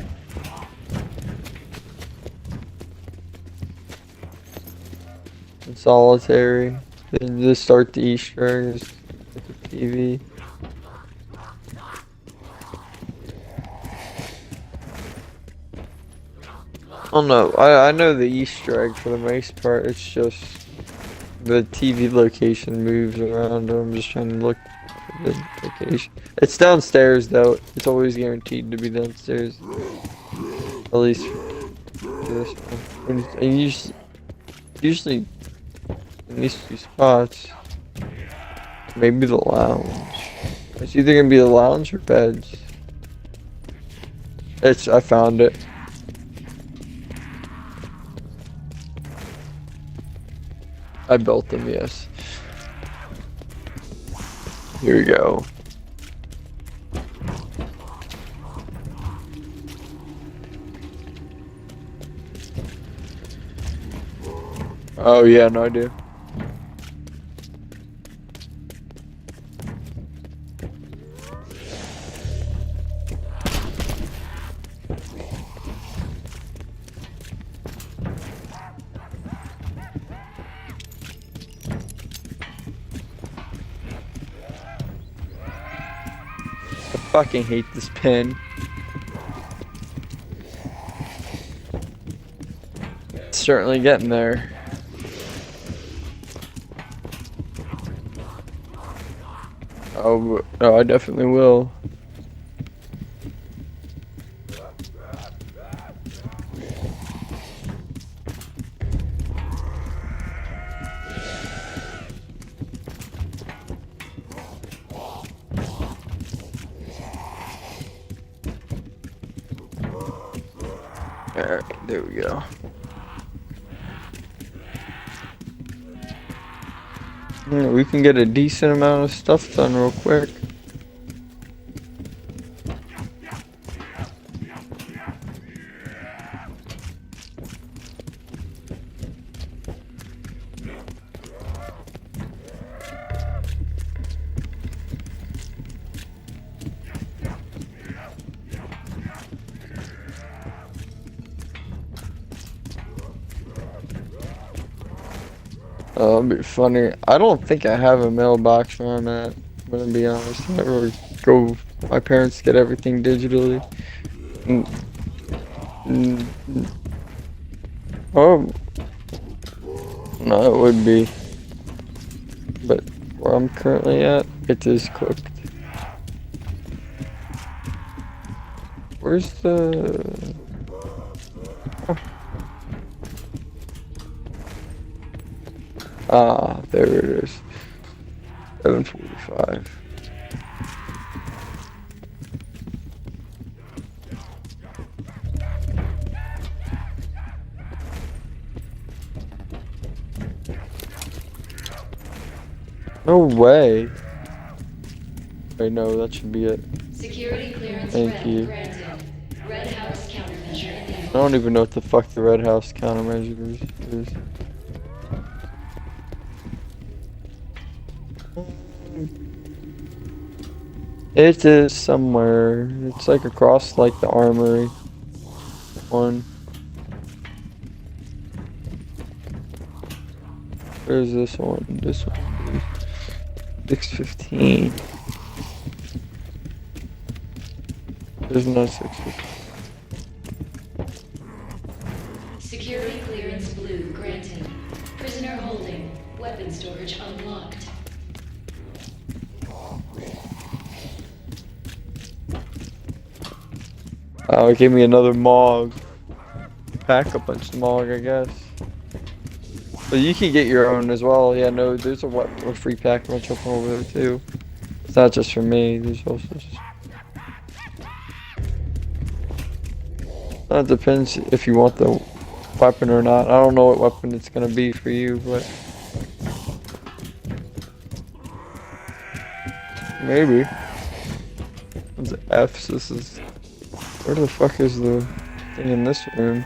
In solitary. Then just start the Easter eggs with the TV. Oh no, I know the Easter egg for the most part. It's just the TV location moves around. I'm just trying to look for the location. It's downstairs though. It's always guaranteed to be downstairs. At least for this one. And usually in these two spots, maybe the lounge. It's either gonna be the lounge or beds. I found it. I built them, yes. Here we go. Oh yeah, no I do. I fucking hate this pin. It's certainly getting there. Oh, no, I definitely will. Alright, there we go. Yeah, we can get a decent amount of stuff done real quick. It'd be funny. I don't think I have a mailbox where I'm at. I'm gonna be honest. I never go My parents get everything digitally. Mm, oh, no, it would be. But where I'm currently at, it is cooked. Where's the... Oh. Ah, there it is. 7:45. No way. Wait, no, that should be it. Security clearance Thank you. granted. Red House countermeasure I enabled. don't even know what the fuck the Red House countermeasure is. It is somewhere. It's like across like the armory one. Where's this one? This one. 615. There's no 615. Security clearance blue granted. Prisoner holding. Weapon storage unlocked. Oh, it gave me another Mog. Pack a bunch of Mog, I guess. But you can get your own as well. Yeah, no, there's a free pack a bunch of them over there too. It's not just for me. There's also. It depends if you want the weapon or not. I don't know what weapon it's gonna be for you, but maybe. What's the F's? This is. Where the fuck is the thing in this room?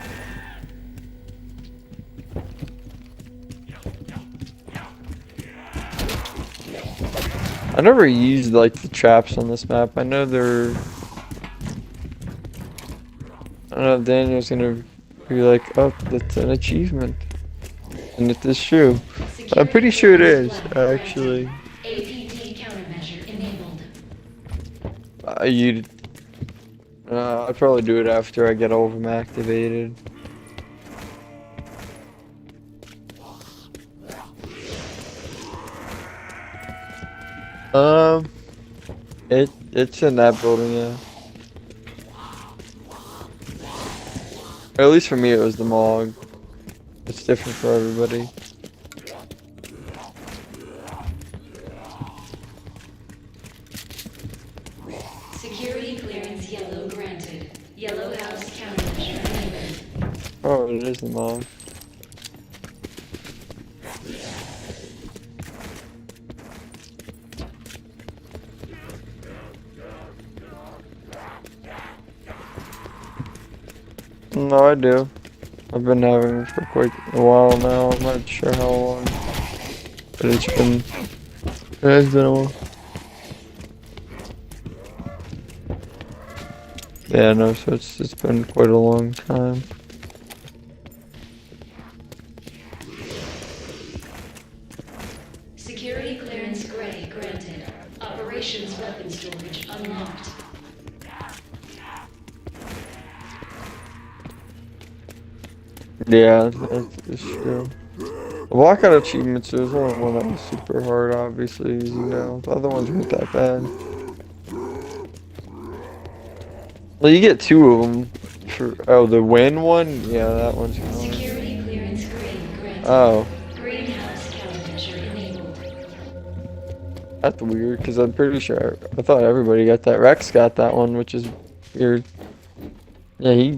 I never used like the traps on this map. I know they're. I don't know if Daniel's gonna be like, oh, that's an achievement. And it is true. But I'm pretty sure it is, actually. APD countermeasure enabled. I'd probably do it after I get all of them activated. It's in that building, yeah. Or at least for me, it was the Mog. It's different for everybody. Security clearance yellow granted. Yellow House countermeasure enabled. Oh, it is the Mog. No, I do. I've been having it for quite a while now. I'm not sure how long, but it has been a while. Yeah, no, so it's been quite a long time. Security clearance gray granted. Operations weapon storage unlocked. Yeah, that's true. The Blackout achievements, there's only one that was super hard, obviously, as you know. The other ones weren't that bad. Well, you get two of them. Oh, the win one? Yeah, that one's hard. Security clearance green granted. Oh, Greenhouse countermeasure enabled. that's weird, because I'm pretty sure, I thought everybody got that. Rex got that one, which is weird. Yeah,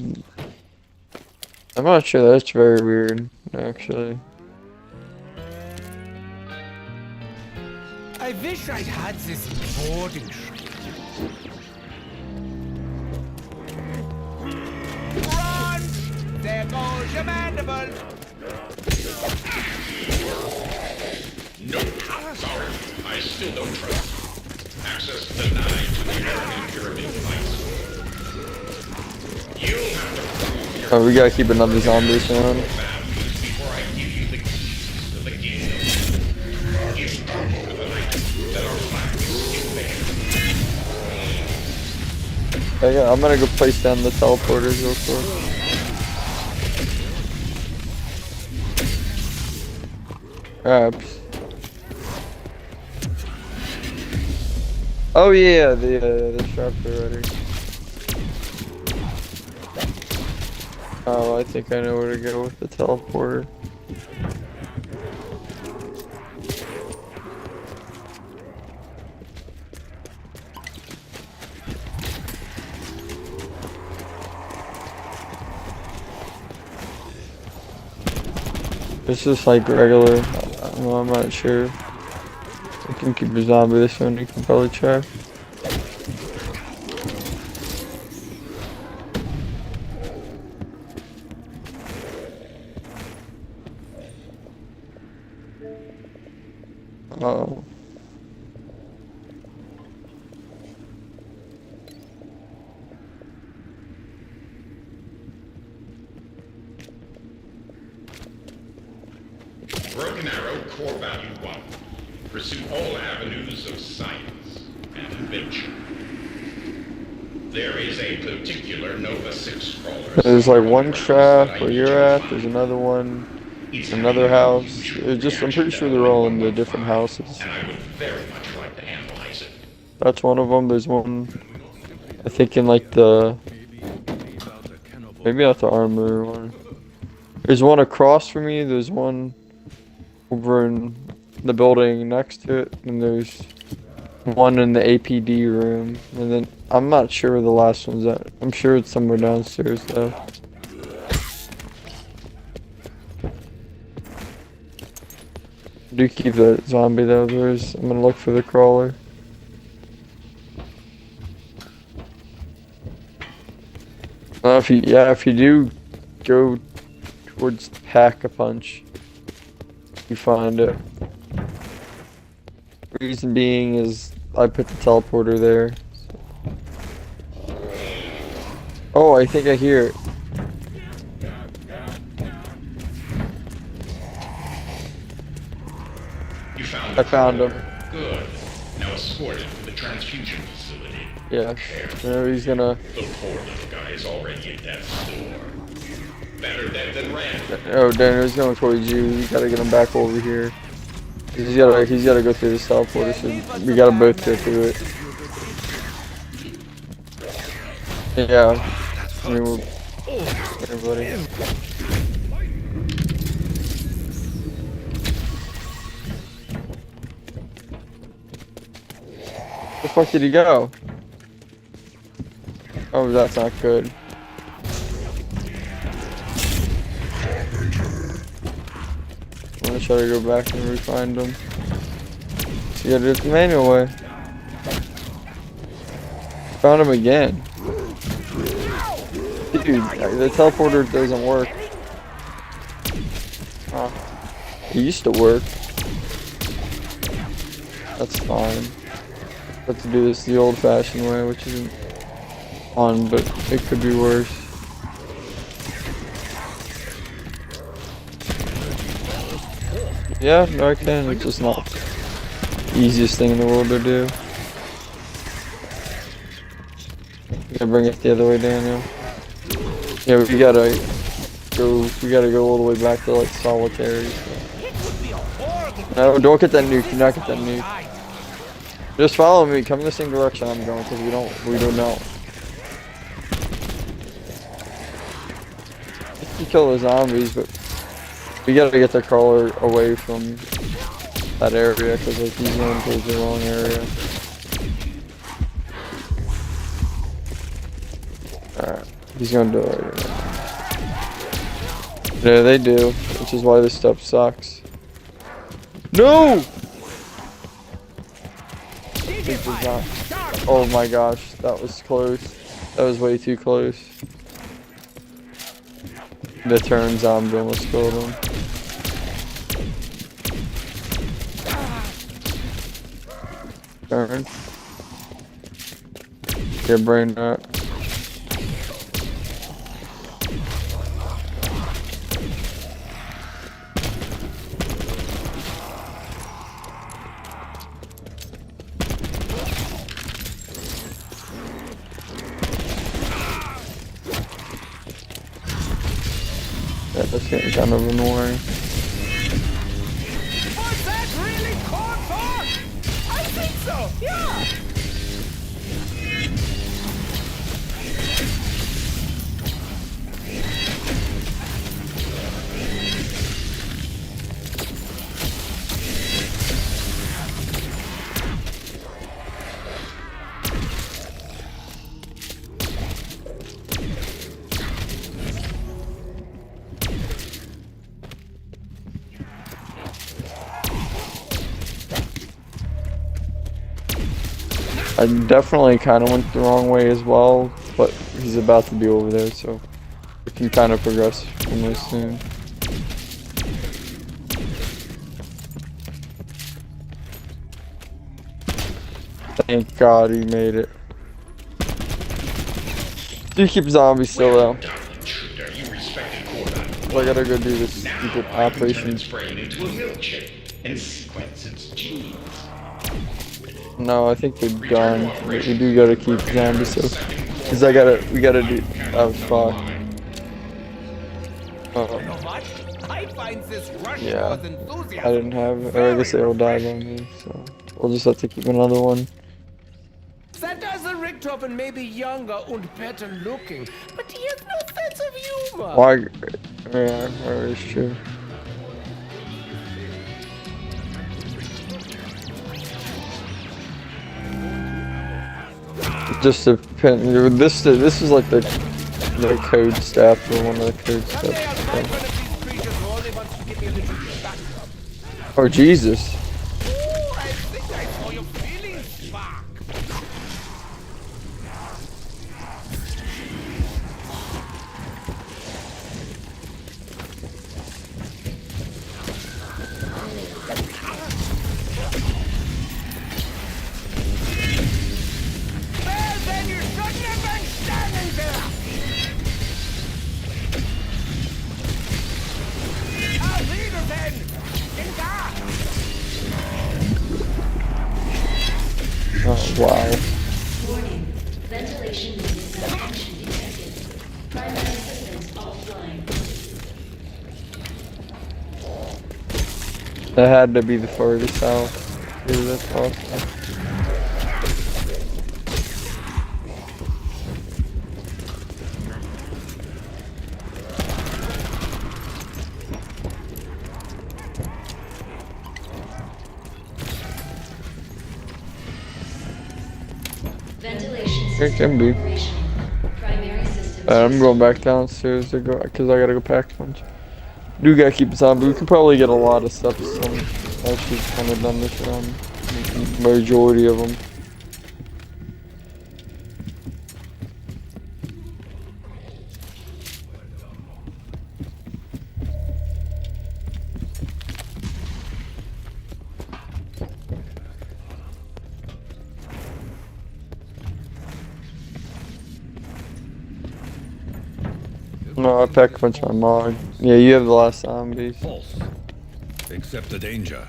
I'm not sure, that's very weird, actually. I wish I'd had this boarding ship. Run! There goes your mandible! No, sorry. I still don't trust. Access denied to the American pyramid device. You'll have to Oh, we gotta keep another zombie sound. before I give you the keys to the game. Give proof to the night that our flag is still there. I'm gonna go place down the teleporters real quick. Perhaps. Oh yeah, the traps are ready. Oh, I think I know where to go with the teleporter. It's just like regular. I'm not sure. I can keep a zombie this one. You can probably try. Oh. Broken Arrow Core Value 1. Pursue all avenues of science and adventure. There is a particular Nova 6 crawler. There's like one trap where you're at. There's another one. Another house. I'm pretty sure they're all in the different houses. And I would very much like to analyze it. That's one of them. There's one, I think in like the, maybe not the armor one. There's one across from me. There's one over in the building next to it. And there's one in the APD room. And then I'm not sure where the last one's at. I'm sure it's somewhere downstairs though. Do keep the zombie though. I'm gonna look for the crawler. If you do go towards Pack-a-Punch, you find it. Reason being is I put the teleporter there. Oh, I think I hear it. I found him. Good. Now escort him to the transfusion facility. Yeah. No, he's gonna. The poor little guy is already at death's door. Better dead than red. Oh, Daniel, he's going towards you. You gotta get him back over here. He's gotta go through this teleporter, so we gotta both go through it. Yeah. I mean, everybody. Where the fuck did he go? Oh, that's not good. I'm gonna try to go back and re-find him. So you gotta do it the manual way. Found him again. Dude, the teleporter doesn't work. Oh. It used to work. That's fine. Have to do this the old-fashioned way, which isn't fun, but it could be worse. Yeah, no, I can. It's just not the easiest thing in the world to do. You gotta bring it the other way, Daniel. Yeah, we gotta go all the way back to like solitary. No, don't get that nuke. Do not get that nuke. Just follow me. Come in the same direction I'm going, because we don't know. You kill the zombies, but we gotta get the crawler away from that area, because like he's going towards the wrong area. Alright, he's gonna do it right now. Yeah, they do, which is why this stuff sucks. No! Oh my gosh, that was close. That was way too close. The turn zombie almost killed him. Turn. Get brain rot. Yeah, that's getting kind of annoying. Was that really called for? I think so, yeah! I definitely kind of went the wrong way as well, but he's about to be over there, so we can kind of progress from this soon. Thank God he made it. Do keep zombies still though. Done, intruder. You respected Corban. I gotta go do this Now stupid I can turn operation. its brain into a milkshake and sequence its genes. No, I think they're done. We do gotta keep zombies, so because we gotta do. Oh fuck. You know what? I find this rush Yeah. was I enthusiasm. didn't have. Or I guess they all died on me, so we'll just have to keep another one. That other Richtofen may be younger and better looking, but he has no sense of humor. Why? Yeah, that is true. Just depend. This is like the code staff for one of the code Someday I'll find stuff. one of these creatures who only wants to give me a little backup. Oh Jesus! Ooh, I think I saw your feelings spark. Well, then you shouldn't have been standing there. Our leader, then, in guard. Oh wow! Warning. Ventilation malfunction detected. Primary systems offline. That had to be the furthest out. Dude, that's awesome. Ventilation It system can be. operational. Primary systems. I'm going back downstairs to go because I gotta go pack lunch. Do gotta keep it on, but we can probably get a lot of stuff. Actually, kind of done this round. Majority of them. No, I packed a bunch of my mod. Yeah, you have the last zombies. False. Accept the danger.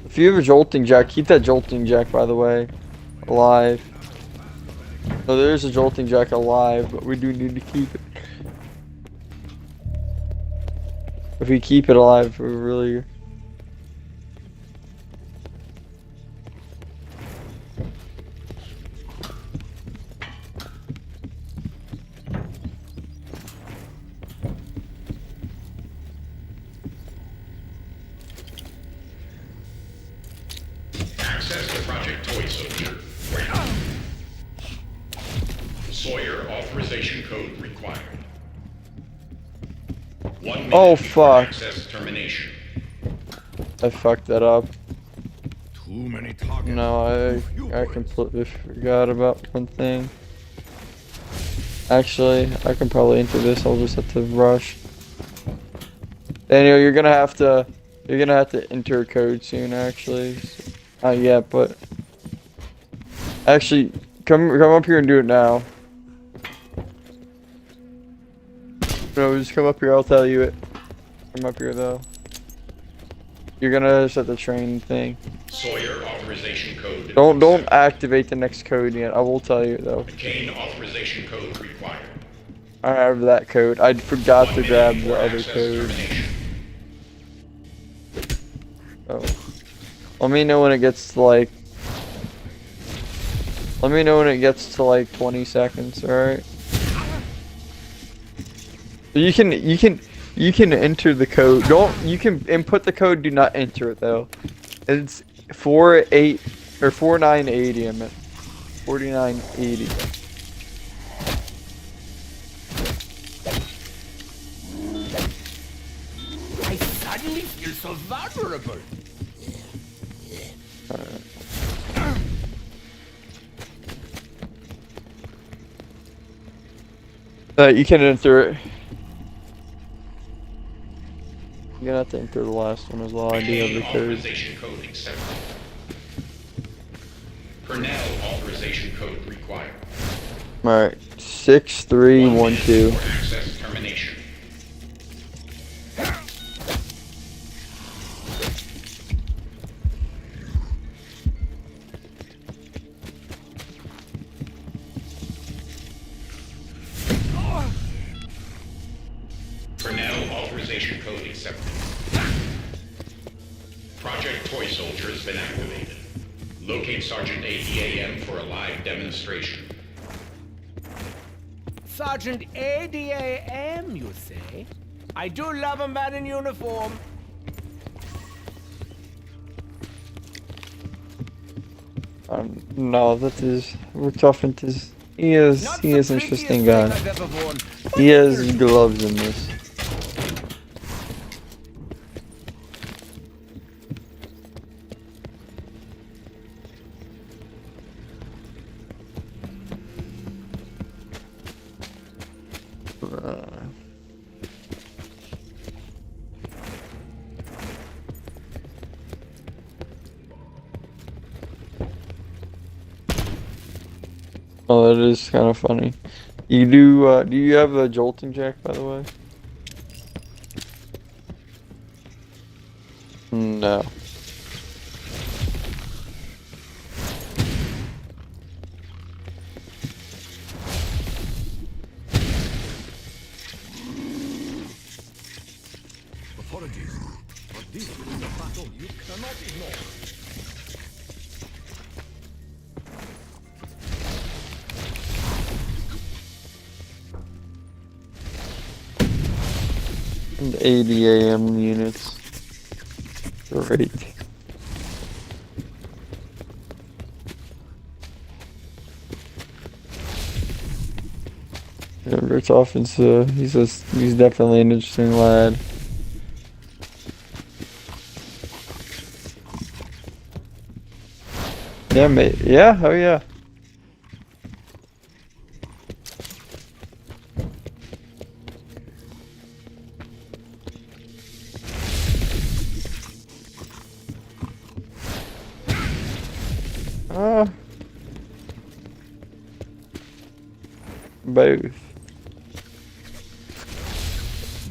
If you have a jolting jack, keep that jolting jack, by the way, alive. No, there is a jolting jack alive, but we do need to keep it. If we keep it alive, we're really... Access to Project Toy Soldier. Sawyer authorization code required. 1 minute Oh, before fuck. access termination. I fucked that up. Too many targets. No, I completely forgot about one thing. Actually, I can probably enter this. I'll just have to rush. Daniel, you're gonna have to enter a code soon. Actually, not yet, but actually, come up here and do it now. No, just come up here. I'll tell you it. Come up here though. You're gonna set the train thing. Sawyer authorization authorization code. Don't activate the next code yet. I will tell you though. Gain authorization code required. I have that code. I forgot 1 to minute grab for the other access code. termination. Oh. Let me know when it gets to like. Let me know when it gets to like 20 seconds. All right. You can enter the code. You can input the code. Do not enter it though. It's 48 or 4980. I meant 4980. I suddenly feel so vulnerable. You can enter it. You're gonna have to enter the last one as well. I do have the Gain code. authorization code accepted. Pernell authorization code required. Alright, 1 6312. minute for access termination. Pernell authorization code accepted. Project Toy Soldier has been activated. Locate Sergeant ADAM for a live demonstration. Sergeant ADAM, you say? I do love a man in uniform. No, that is. We're tough into. He is Not an the interesting prettiest guy. thing I've ever worn. He has gloves in this. Oh, that is kind of funny. You do you have a jolting jack, by the way? No. Apologies, but this is a battle you cannot ignore. And 80 AM units. Great. Yeah, Rich Offense, he's definitely an interesting lad. Yeah, mate. Yeah, oh yeah. Both.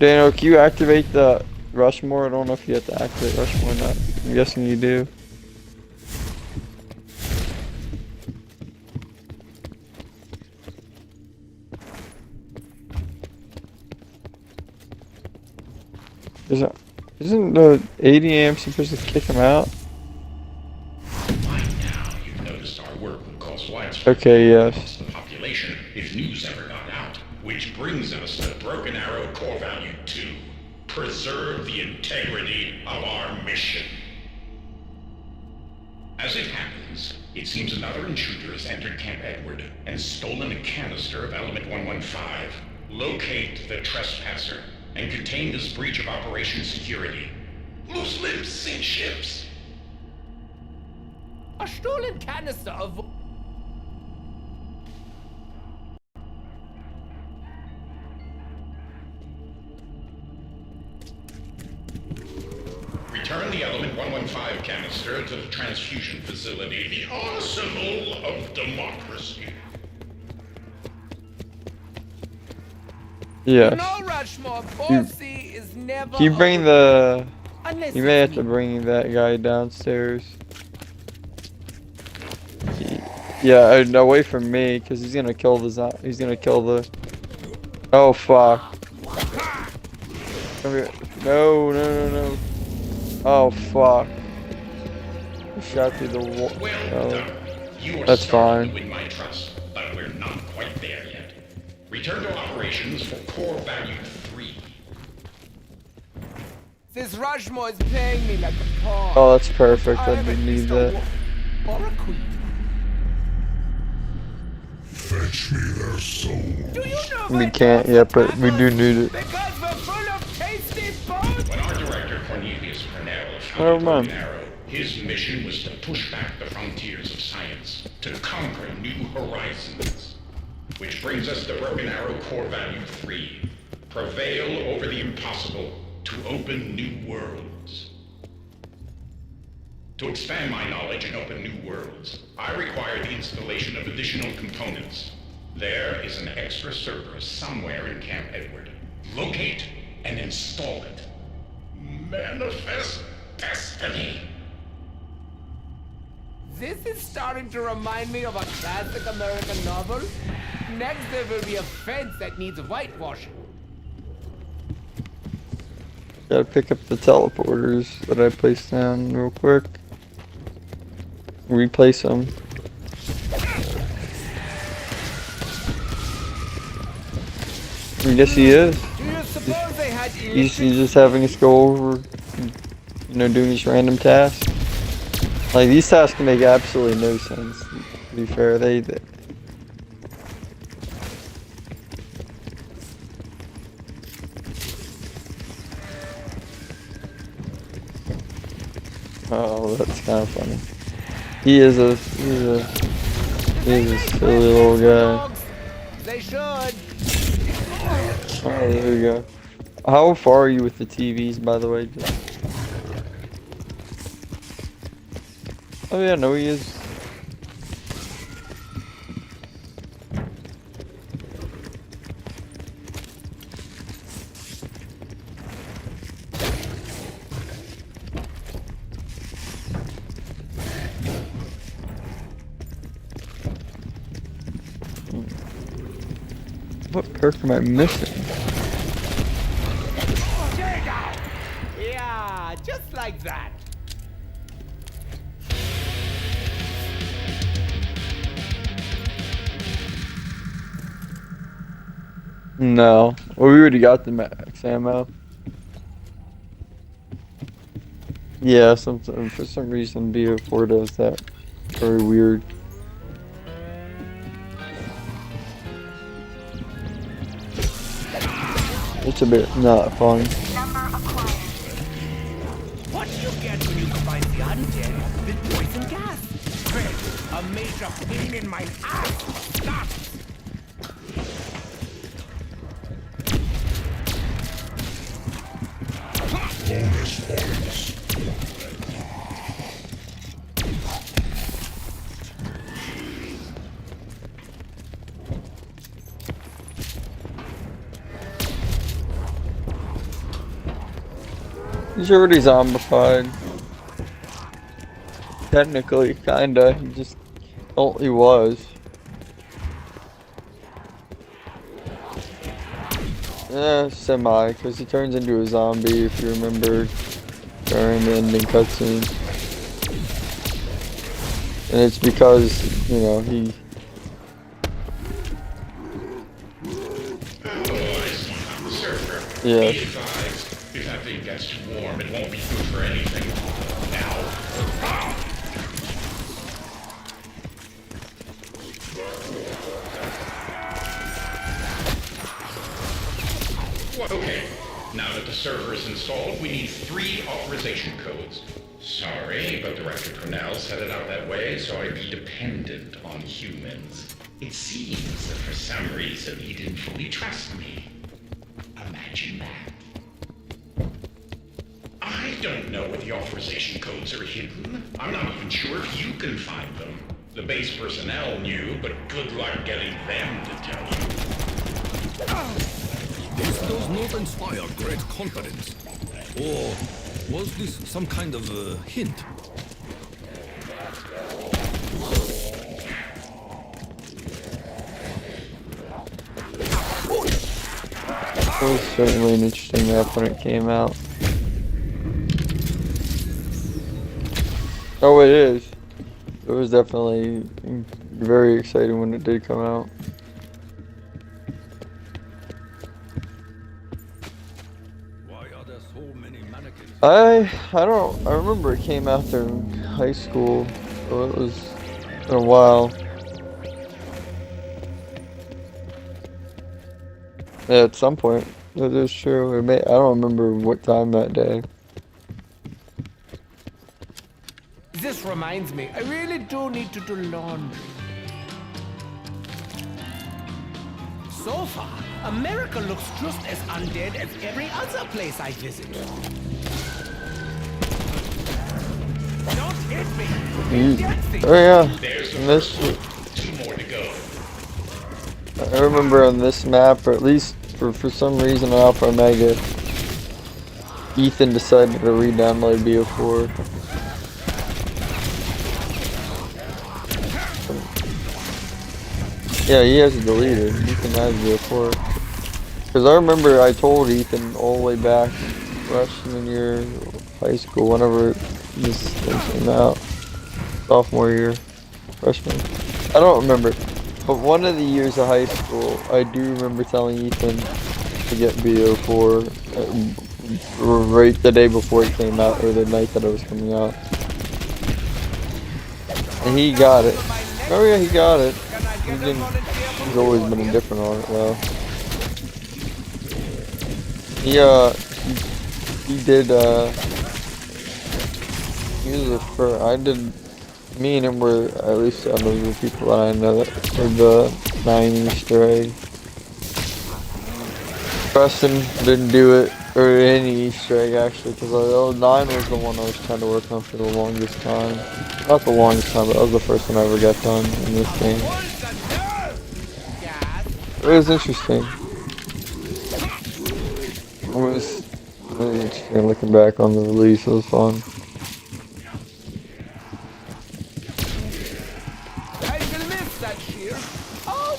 Daniel, can you activate the Rushmore? I don't know if you have to activate Rushmore or not. I'm guessing you do. Isn't the 80 amp supposed to kick him out? By now, you've noticed our work will cause widespread Okay, amongst yes. the population if news ever got out. Which brings us to Broken Arrow Core Value 2. Preserve the integrity of our mission. As it happens, it seems another intruder has entered Camp Edward and stolen a canister of Element 115. Locate the trespasser and contain this breach of operation security. Loose lips sink ships. A stolen canister of... Return the Element 115 canister to the transfusion facility, the arsenal of democracy. Yes. No, Rushmore, bossy is never... Can you bring the... Unless You may have it's to me. bring that guy downstairs. Yeah, away from me, cause he's gonna kill the he's gonna kill the. Oh fuck! Come here. No, no, no, no. Oh fuck! He shot through the wall. Well done. You are That's starting to fine. win my trust, but we're not quite there yet. Return to operations for core value 3. This Rushmore is paying me like a pawn. Oh, that's perfect. I am didn't at need least a that. wo- or a queen. Fetch me their soul. Do you know We my can't dogs yet, but attack we do us? need it. Because we're full of tasty food. When our director Cornelius Purnell Oh, founded man. Broken Arrow, his mission was to push back the frontiers of science, to conquer new horizons. Which brings us to Broken Arrow core value 3. Prevail over the impossible to open new worlds. To expand my knowledge and open new worlds, I require the installation of additional components. There is an extra server somewhere in Camp Edward. Locate and install it. Manifest destiny. This is starting to remind me of a classic American novel. Next, there will be a fence that needs whitewashing. Gotta pick up the teleporters that I placed down real quick. Replace them. I guess he is. Do you suppose they had He's just having us go over, doing these random tasks. Like, these tasks make absolutely no sense, to be fair. They Oh, that's kind of funny. He is a silly little guy. They should. Oh, there we go. How far are you with the TVs, by the way? Oh yeah, no, he is. What perk am I missing? Yeah, just like that. No. Well, we already got the max ammo. Yeah, for some reason BO4 does that. Very weird. It's a bit not fun. What do you get when you combine the undead with poison gas? Great, a major pain in my ass. Stop. Bonus points. He's already zombified. Technically, kinda. He just he was. Semi, because he turns into a zombie if you remember during the ending cutscene. And it's because, he... Yeah. Be advised, if that thing gets too warm, it won't be good for anything. Now. Okay, now that the server is installed, we need 3 authorization codes. Sorry, but Director Purnell set it out that way, so I'd be dependent on humans. It seems that for some reason he didn't fully trust me. Imagine that. I don't know where the authorization codes are hidden. I'm not even sure if you can find them. The base personnel knew, but good luck getting them to tell you. This does not inspire great confidence. Or was this some kind of hint? was certainly an interesting map when it came out. Oh, it is. It was definitely very exciting when it did come out. Why are there so many mannequins? I remember it came out during high school, so it was been a while. Yeah, at some point. That is true. I don't remember what time that day. This reminds me, I really do need to do laundry. So far, America looks just as undead as every other place I visit. Don't hit me! Oh yeah, There's and the this. first one. 2 more to go. I remember on this map, or at least for some reason on Alpha Omega, Ethan decided to re-download BO4. Yeah, he has it deleted. Ethan has BO4. Because I remember I told Ethan all the way back freshman year of high school, whenever this thing came out, sophomore year, freshman. I don't remember. But one of the years of high school, I do remember telling Ethan to get BO4 right the day before it came out, or the night that it was coming out. And he got it. Oh yeah, he got it. He's always been indifferent on it though. He did he was the first. Me and him were at least out of the people that I know that did the 9 Easter egg. Preston didn't do it, or any Easter egg actually, because 9 was the one I was trying to work on for the longest time. Not the longest time, but that was the first one I ever got done in this game. It was interesting. It was really interesting looking back on the release. It was fun.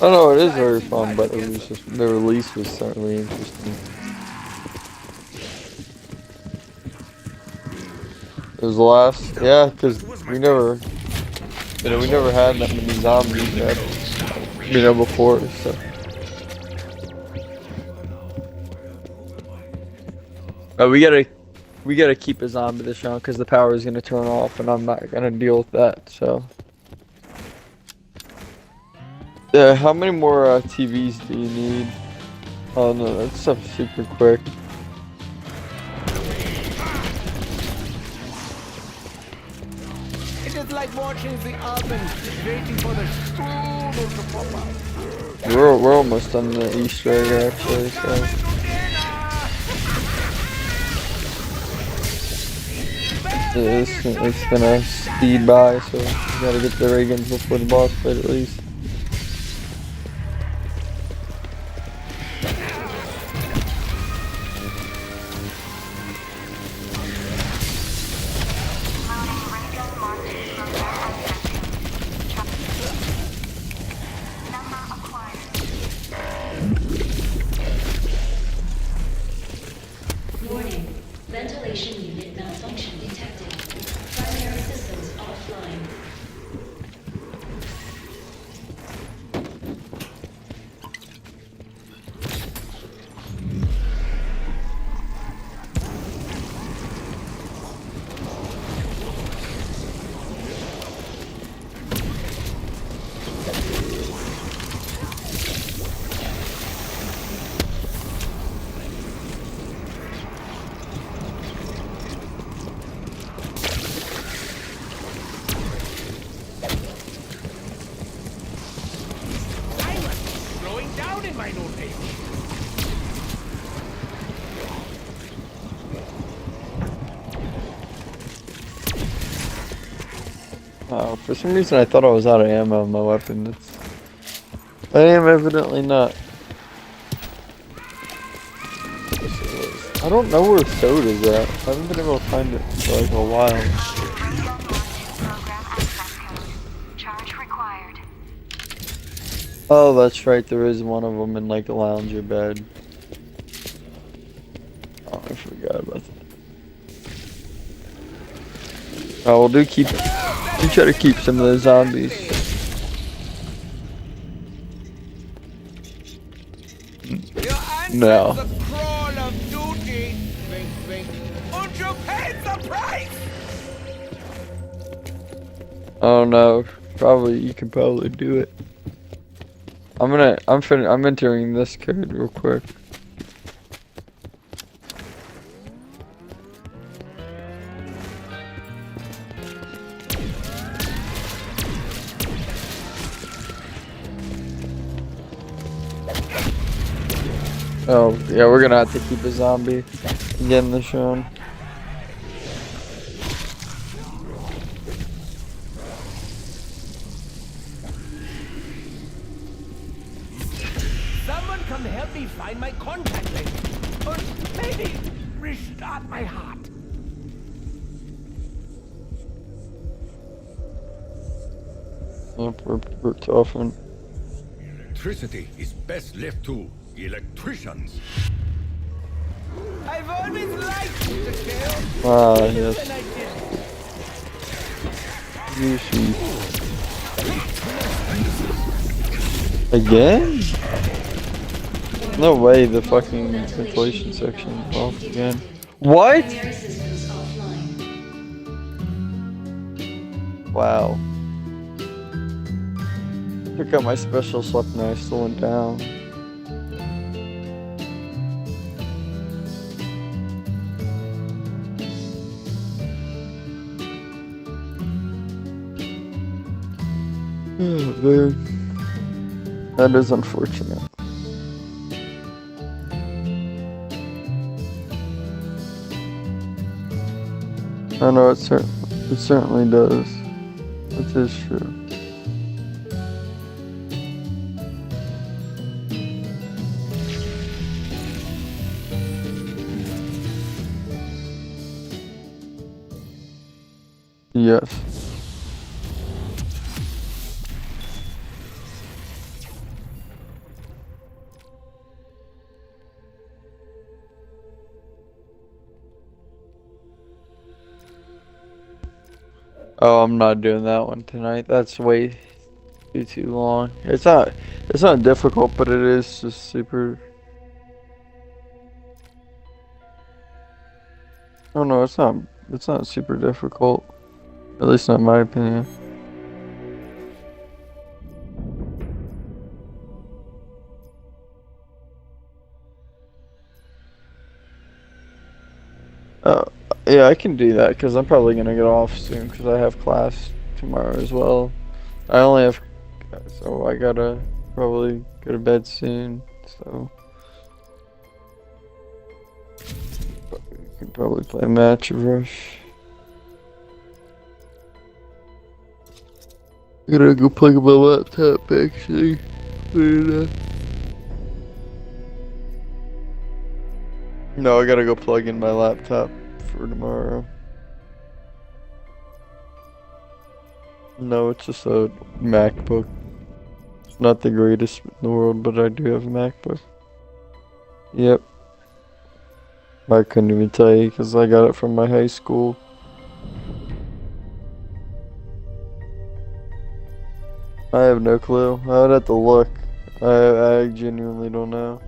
I don't know, it is very fun, but it was just, the release was certainly interesting. It was the last, yeah, because we never had that many zombies yet, before, so. But we gotta keep a zombie this round, because the power is gonna turn off, and I'm not gonna deal with that, so. Yeah, how many more TVs do you need? Oh no, that stuff's super quick. It is like watching the oven, waiting for the strudel to pop out. We're almost done the Easter egg actually, so. It's gonna speed by, so we gotta get the Reagans before the boss fight at least. Warning. Ventilation unit malfunction detected. Primary systems offline. I must be slowing down in my new age. For some reason I thought I was out of ammo on my weapon. I am evidently not. I don't know where soda's at. I haven't been able to find it for like a while. Charge required. Oh, that's right. There is one of them in like a lounger bed. forgot about that. Oh, we'll do try to keep some of those zombies. No. The crawl of duty. Wink, wink. And you paid the price. Oh no. Probably you can probably do it. I'm entering this code real quick. Oh, yeah, we're gonna have to keep a zombie getting this shown. Someone come help me find my contact lens. And maybe restart my heart. Yep, we're toughen. Electricity is best left to electricians. I've always liked the tale. Ah, yes. And I did. Yoshi. Again? No way the fucking ventilation section is off again. What? Primary systems offline. Wow. Took out my special slip and I still went down. Oh, man. That is unfortunate. I know it certainly does. It is true. Yes. Oh, I'm not doing that one tonight. That's way too long. It's not difficult, but it is just super. Oh no, it's not super difficult. At least not in my opinion. Yeah, I can do that because I'm probably gonna get off soon because I have class tomorrow as well. I only have, so I gotta probably go to bed soon. So we can probably play a match of Rush. I gotta go plug in my laptop actually. No, I gotta go plug in my laptop for tomorrow. No, it's just a MacBook. It's not the greatest in the world, but I do have a MacBook. Yep. I couldn't even tell you because I got it from my high school. I have no clue. I would have to look. I genuinely don't know.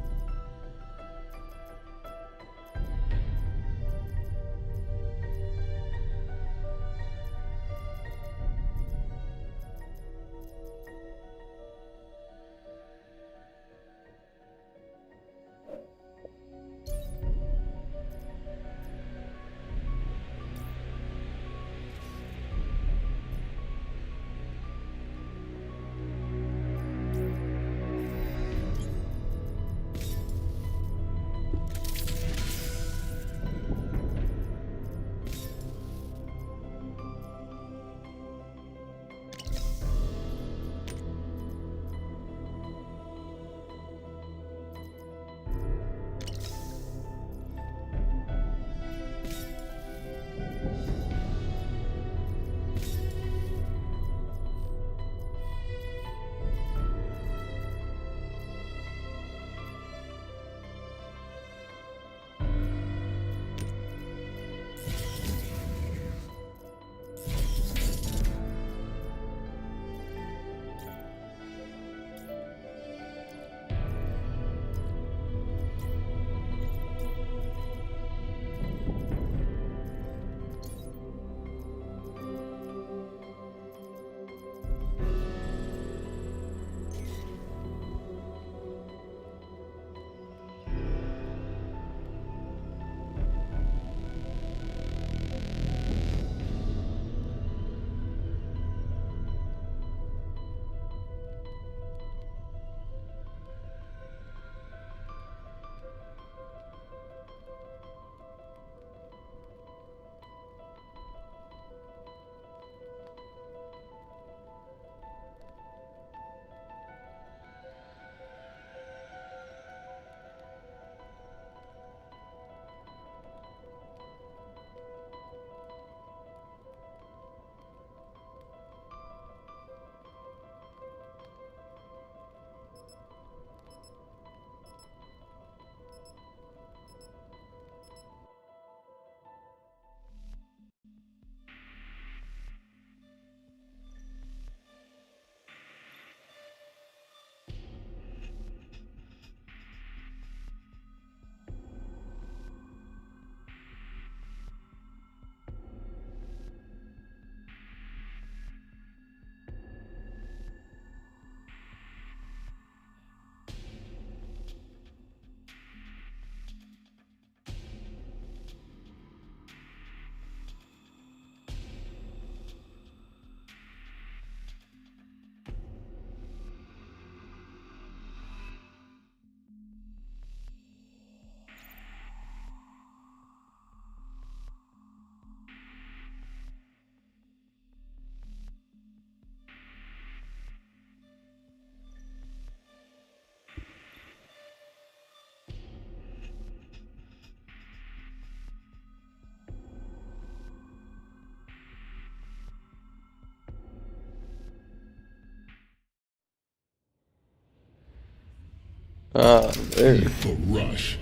Ah, there. Need for rush.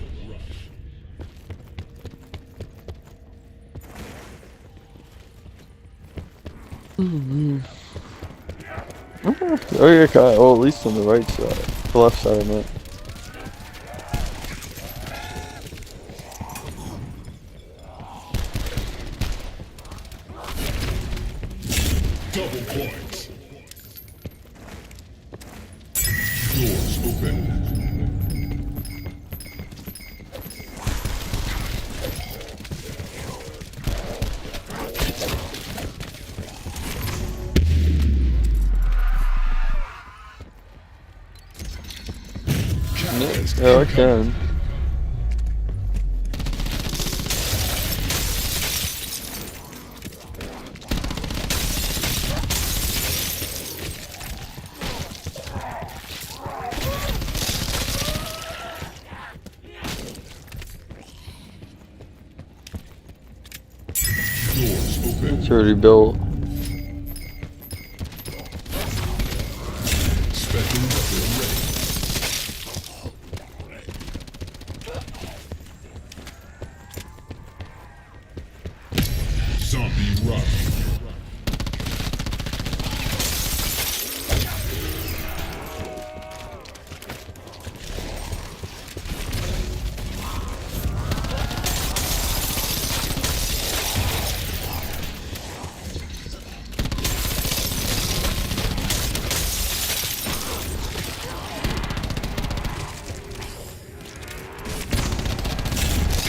Oh yeah, okay. Oh, at least on the right side, the left side I meant. Double points. Doors open. Yeah, I can. Doors open. It's already built. Special weapon ready. Zombie rush.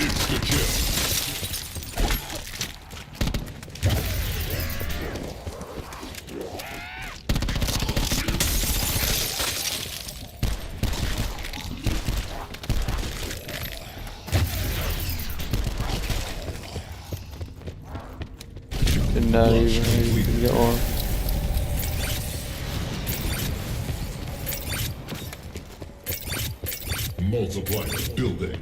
Insta kill. Did not even get one. Multiplier building.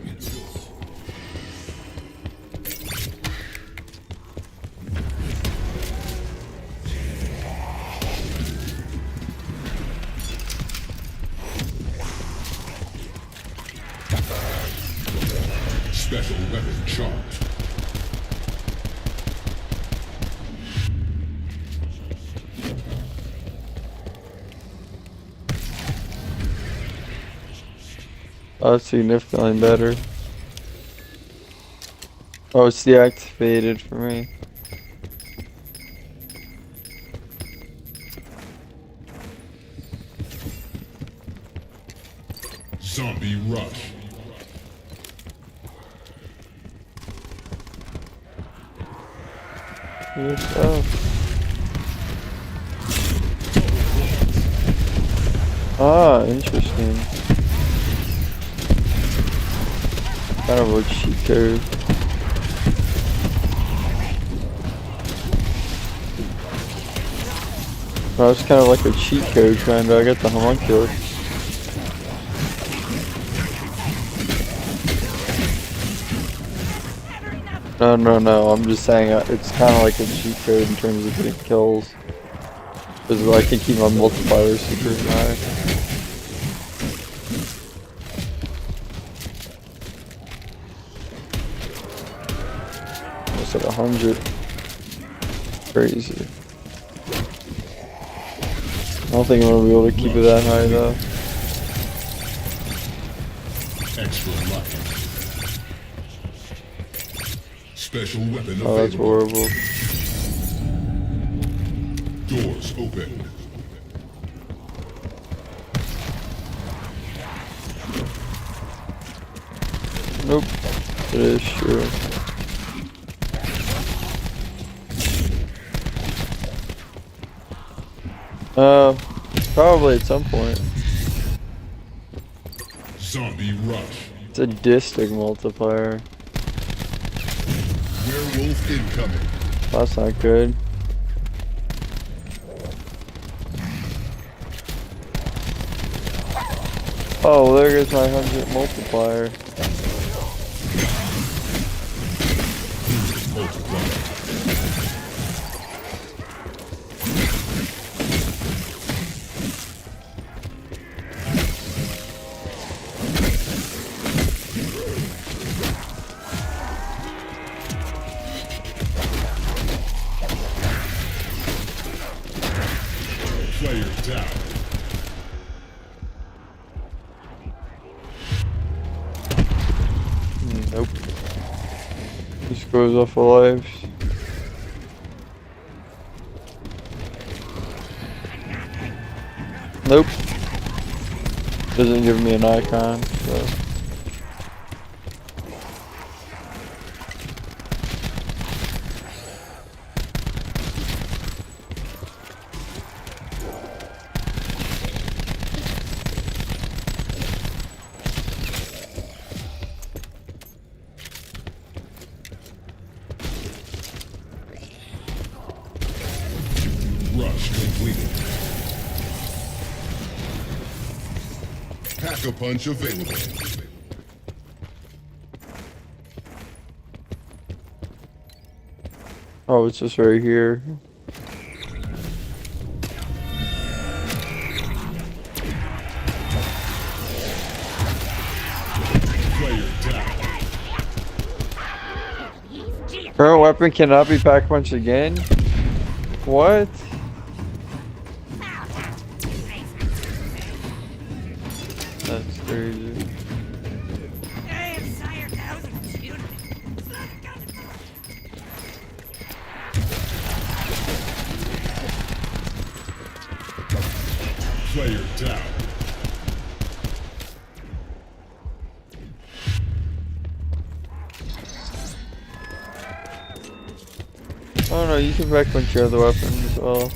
Special weapon charged. Oh, it's significantly better. Oh, it's deactivated for me. Zombie rush. Good stuff. Ah, interesting. Kind of a cheat code. No, it's kind of like a cheat code, kinda. I got the homunculus. No, I'm just saying it's kind of like a cheat code in terms of getting kills. Because I can keep my multiplier super high. Almost at 100. Crazy. I don't think I'm gonna be able to keep it that high though. Extra life. Special weapon Oh, that's available. horrible. Doors open. Nope. It is true. Probably at some point. Zombie rush. It's a distic multiplier. Werewolf incoming. That's not good. Oh, there goes my 100 multiplier. Multiplier. down. Nope. Just goes off of lives. Nope. Doesn't give me an icon, so. Rush completed. Pack-a-punch available. Oh, it's just right here. Player down. Current weapon cannot be pack-punched again? What? That's crazy. Player down. Oh no, you can pack-punch your other weapon as well.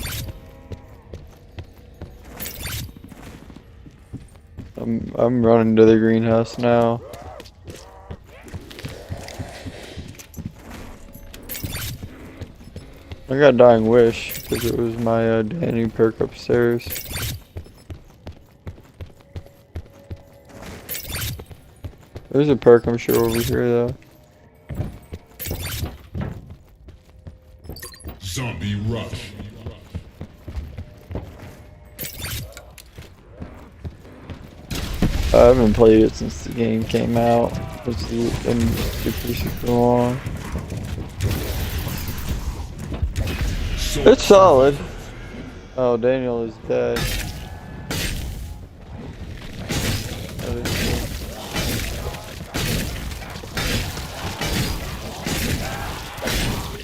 I'm running to the greenhouse now. I got Dying Wish because it was my Danny perk upstairs. There's a perk I'm sure over here though. Zombie rush. I haven't played it since the game came out. It's been super long. It's solid. Oh, Daniel is dead.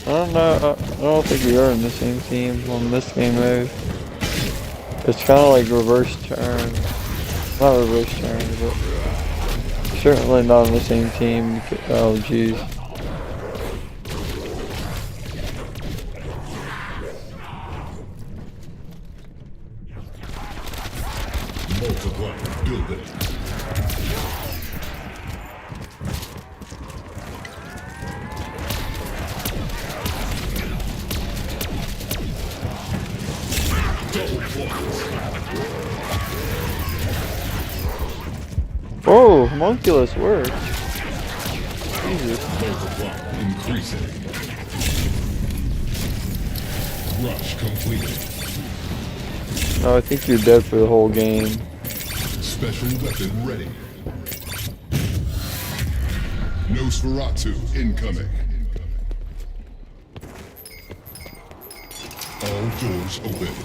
I don't know. I don't think we are in the same team on this game mode. It's kind of like reverse turn. Not reverse turn, but certainly not on the same team. Oh, jeez. Multiply. Build it. Oh, homunculus worked. Jesus. Multiply. Increasing. Rush completed. No, I think you're dead for the whole game. Special weapon ready. Nosferatu incoming. All doors open.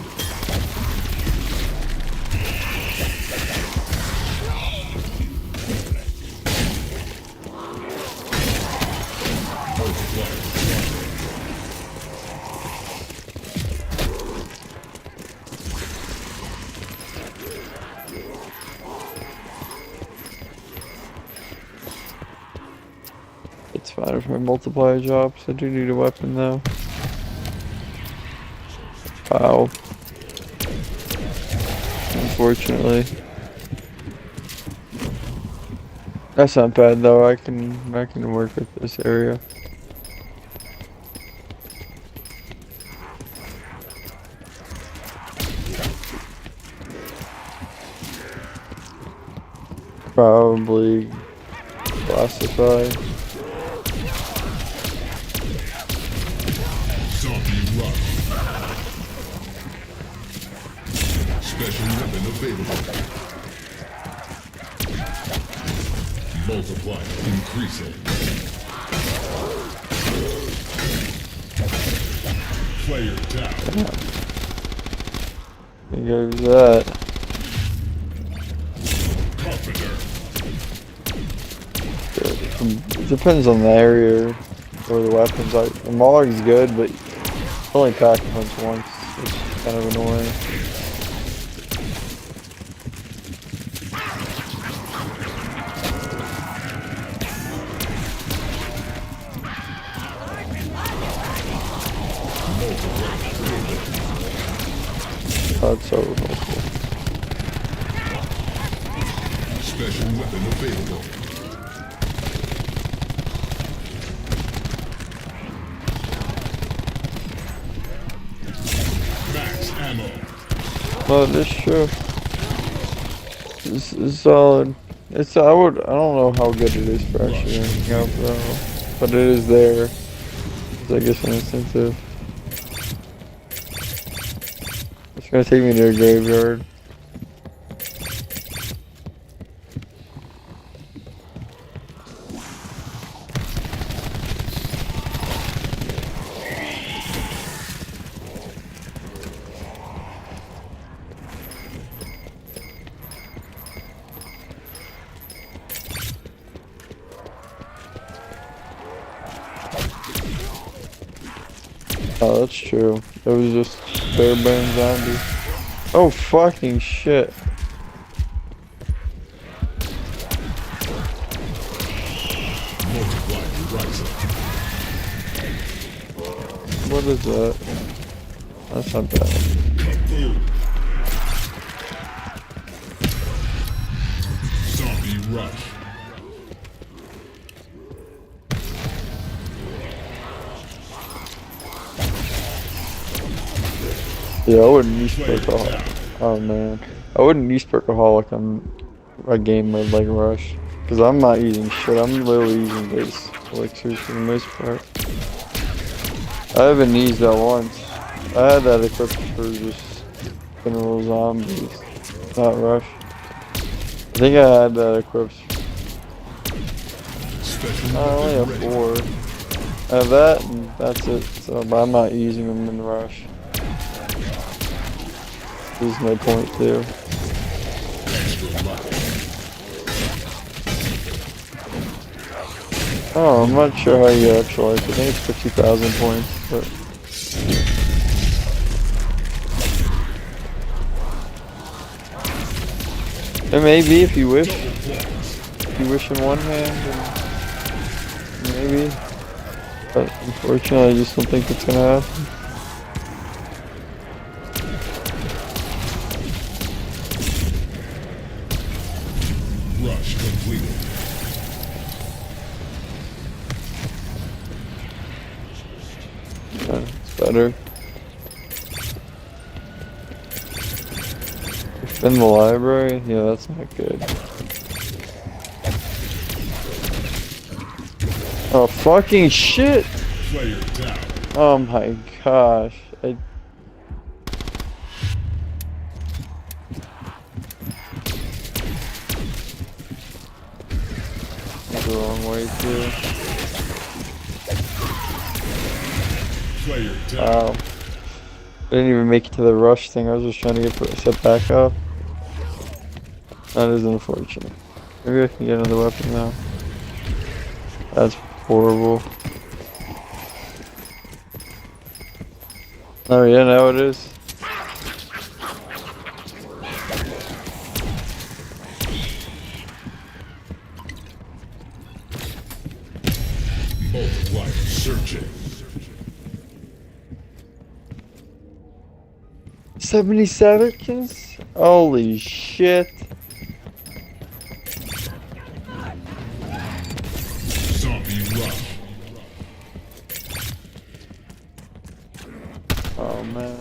It's fine if my multiplier drops. I do need a weapon though. Wow. Unfortunately. That's not bad though. I can work with this area. Probably classify. Zombie rush. Special weapon available. Multiply increasing. Player down. There goes that. It depends on the area or the weapons. Like the Mauler's good, but it's only pack a punch once, which is kind of annoying. That's so helpful. Special weapon available. Max ammo. Oh, this true. This is solid. It's I don't know how good it is for actually ranking up though, but it is there. It's I guess an incentive. It's gonna take me to a graveyard. Oh, that's true. It was just bare bone zombie. Oh, fucking shit. What is that? That's not bad. Zombie rush. Yeah, I wouldn't use Perkaholic. Oh man. I wouldn't use Perkaholic on a game mode like Rush. Because I'm not using shit. I'm literally using base elixirs for the most part. I haven't used that once. I had that equipped for just general zombies, not Rush. I think I had that equipped. I only have 4. I have that and that's it. So, but I'm not using them in Rush. There's no point too. Oh, I'm not sure how you actualize it. I think it's 50,000 points, but... It may be if you wish. If you wish in one hand, then maybe. But unfortunately, I just don't think it's gonna happen. Rush completed. It's better. Defend the library? Yeah, that's not good. Oh, fucking shit! Player down. Oh my gosh. The wrong way too. Player down. Wow. I didn't even make it to the rush thing. I was just trying to get set back up. That is unfortunate. Maybe I can get another weapon now. That's horrible. Oh yeah, now it is. Multiplier searching. 70 seconds? Holy shit. Zombie rush. Oh man.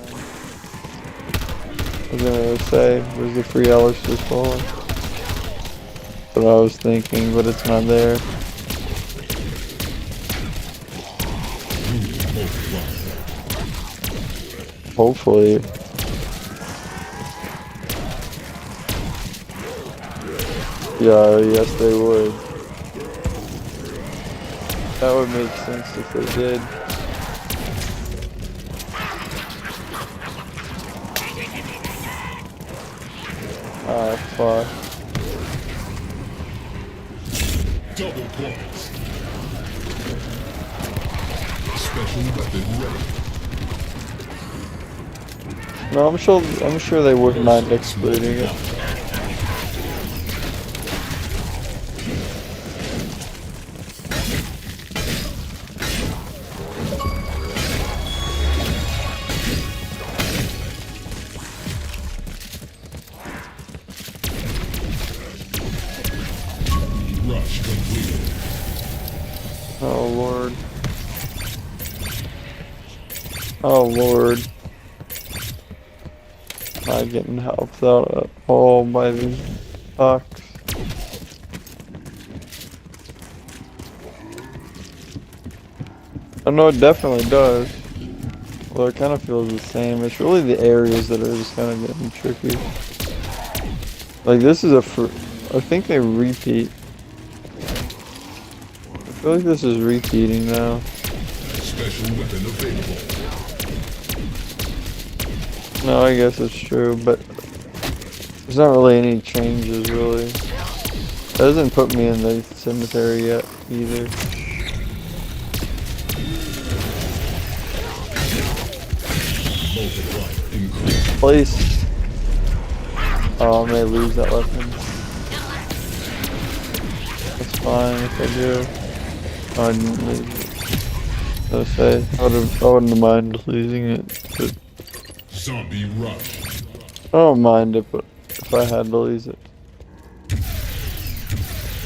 I was gonna say, where's the free elixirs falling? That's what I was thinking, but it's not there. Hopefully. Yeah, yes they would. That would make sense if they did. Oh, fuck. Double points. Special weapon ready. No, I'm sure they wouldn't mind excluding it. Rush completed. Oh lord. Oh lord. Not getting helped out at all by these fucks. Oh no, it definitely does. Well, it kind of feels the same. It's really the areas that are just kind of getting tricky. Like this is I think they repeat. I feel like this is repeating now. Special weapon available. No, I guess it's true, but there's not really any changes, really. It doesn't put me in the cemetery yet, either. Multiplier increased. Place. Oh, I may lose that weapon. That's fine if I do. Oh, I didn't lose it. I was say, I wouldn't have minded losing it, but Zombie rush. I don't mind it, but if I had to lose it.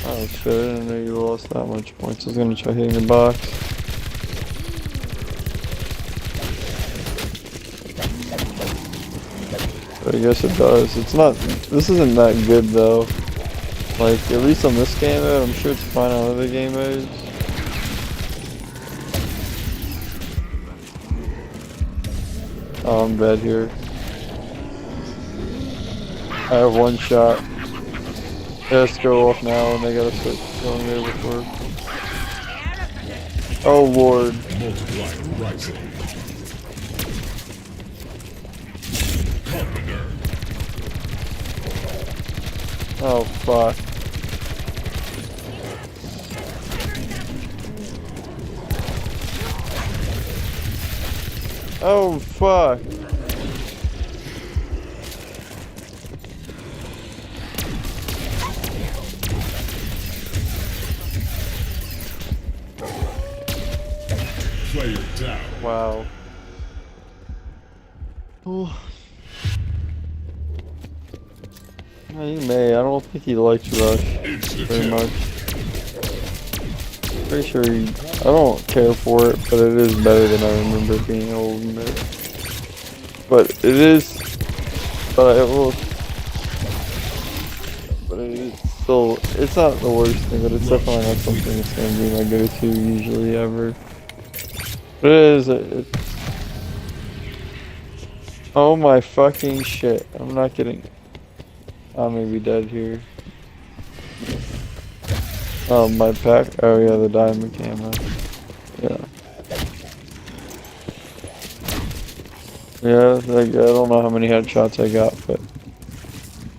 Oh shit, I didn't know you lost that much points. I was gonna try hitting the box. But I guess it does. It's not, this isn't that good though. Like, at least on this game mode, I'm sure it's fine on other game modes. Oh, I'm dead here. I have one shot. It has to go off now and they gotta start killing me before. Oh lord. Multiplier rising. Carpenter. Oh fuck. Oh fuck. Player down. Wow. Oh. Yeah, he may. I don't think he likes Rush very much. Pretty sure I don't care for it, but it is better than I remember being old in it. But it is, but it will, but it is still, it's not the worst thing, but it's definitely not something that's going to be my go-to usually ever. But it is, oh my fucking shit, I'm not kidding. I may be dead here. Oh, my pack. Oh, yeah, the diamond camo. Yeah. Yeah, like, I don't know how many headshots I got, but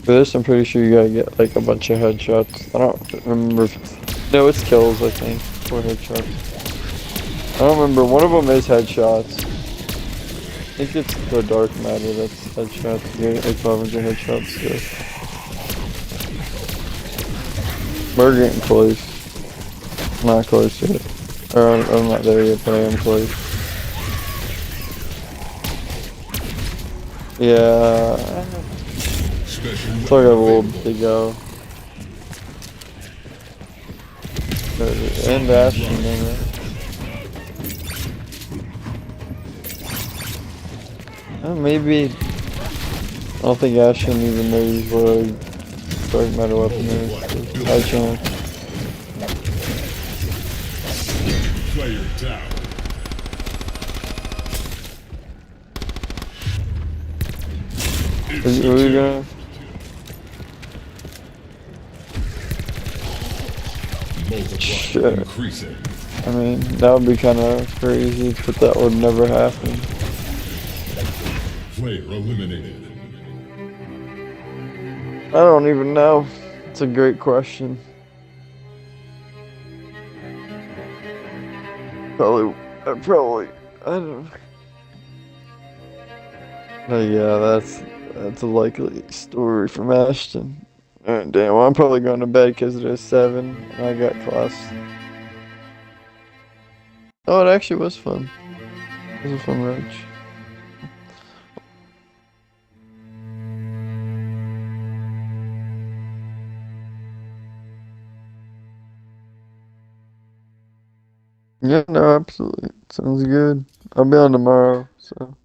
for this, I'm pretty sure you gotta get, like, a bunch of headshots. I don't remember if it's, no, it's kills, I think, or headshots. I don't remember. One of them is headshots. I think it's the dark matter that's headshots. You get, like, 500 headshots, so. We're getting close. Not close to it. Or I'm not there yet, but I am close. Yeah. Still got a little bit to go. And Ashton in it. Maybe. I don't think Ashton even knows what a dark matter weapon is. High chance. Player down. Are we gonna? Shit. Increasing. I mean, that would be kind of crazy, but that would never happen. Player eliminated. I don't even know. It's a great question. I don't know. Yeah, that's a likely story from Ashton. Alright, damn. Well, I'm probably going to bed because it is 7 and I got class. Oh, it actually was fun. It was a fun match. Yeah, no, absolutely. Sounds good. I'll be on tomorrow, so.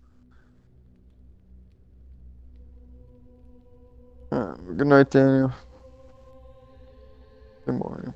Good night, Daniel. Good morning.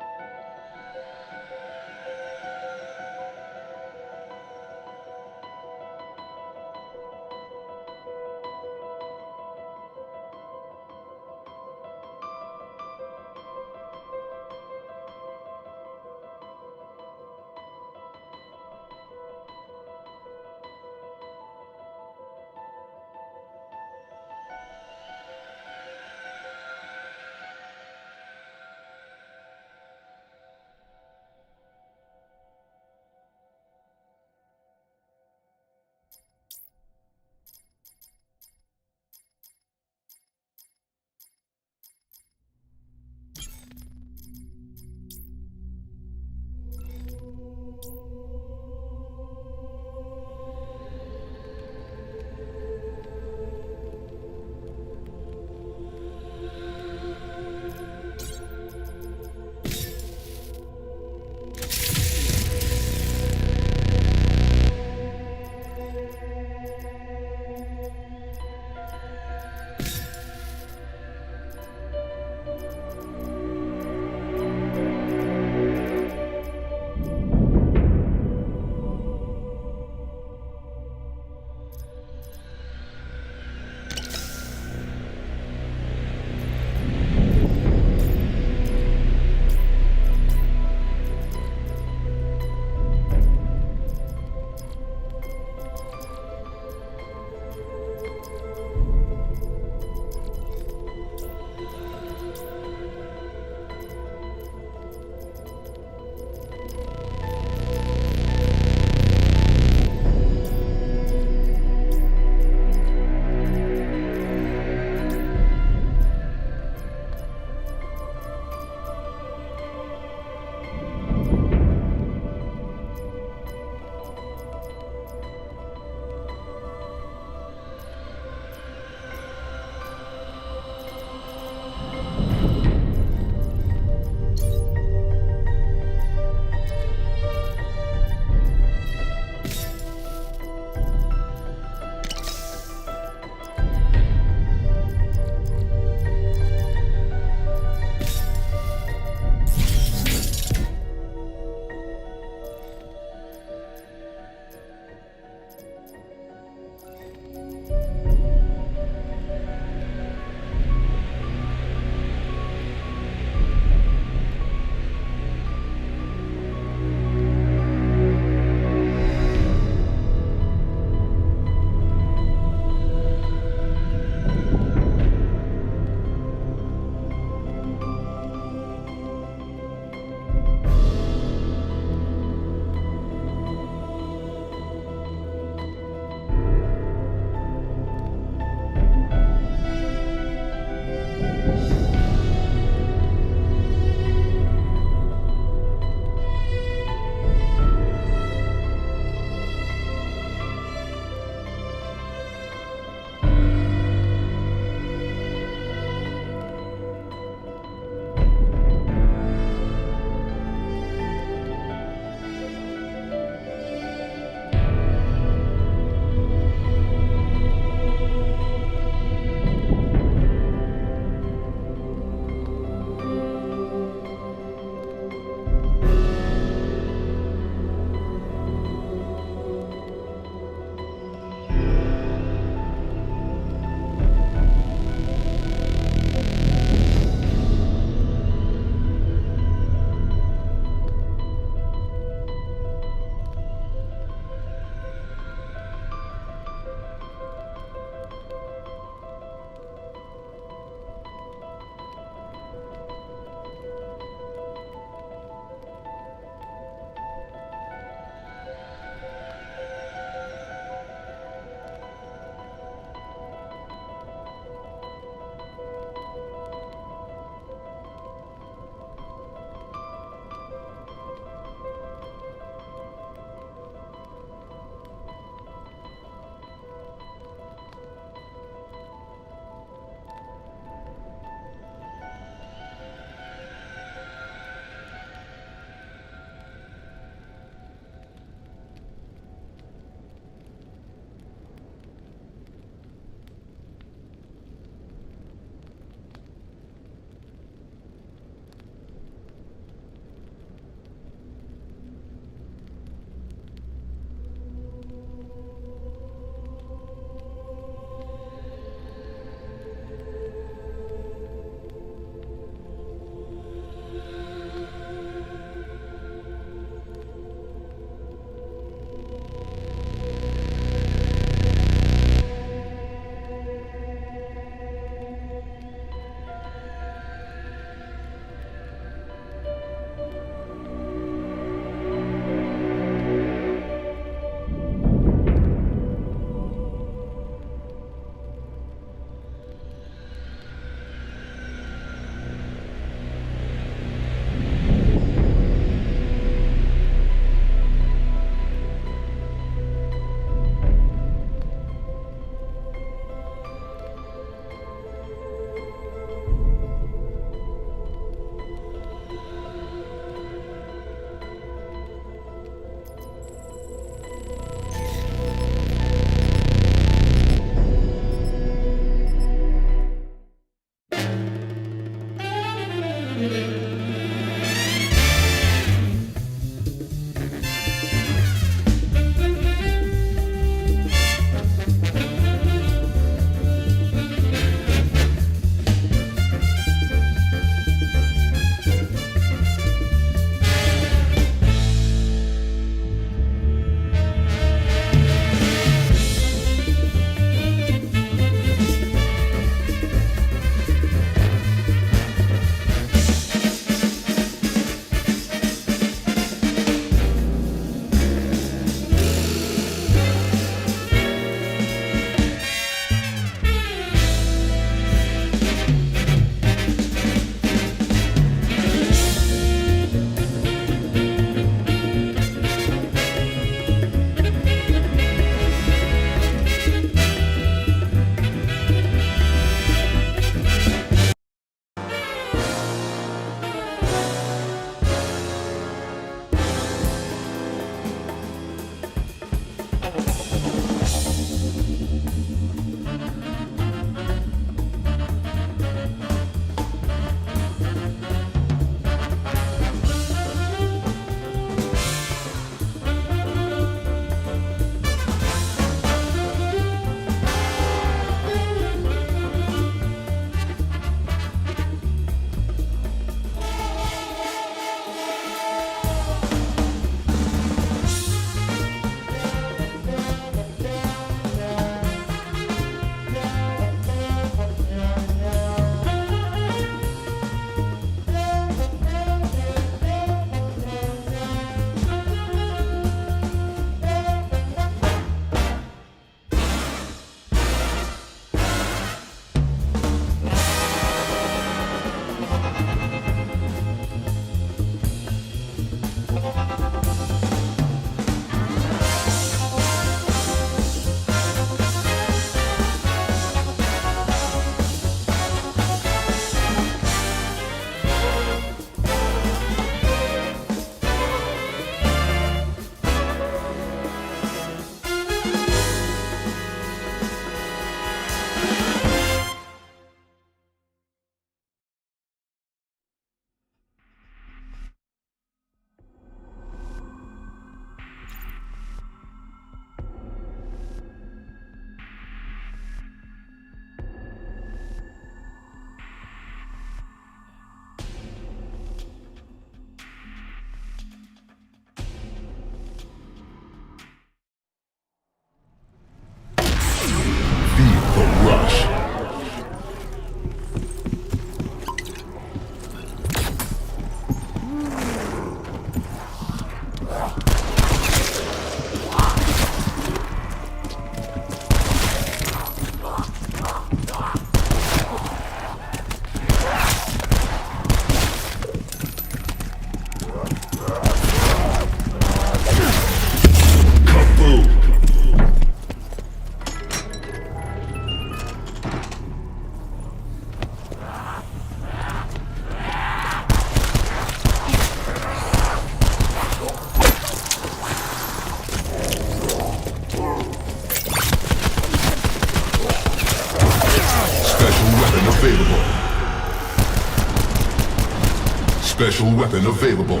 Special weapon available.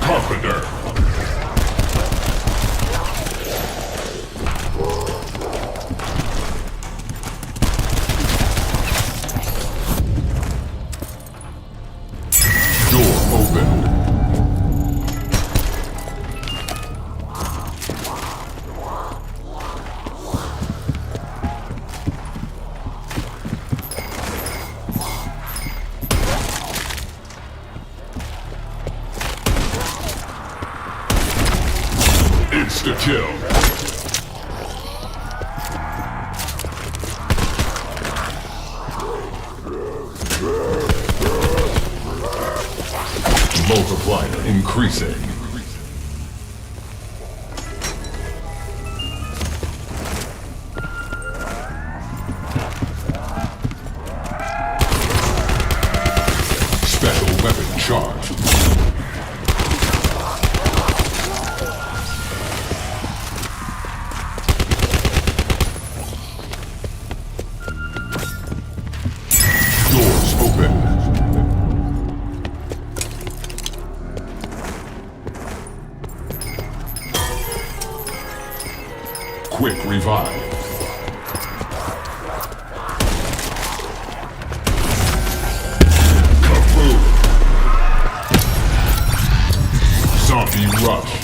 Carpenter. Door open. Insta-kill. Multiplier increasing. Special weapon charged. Doors open. Quick revive. Kaboom! Zombie rush.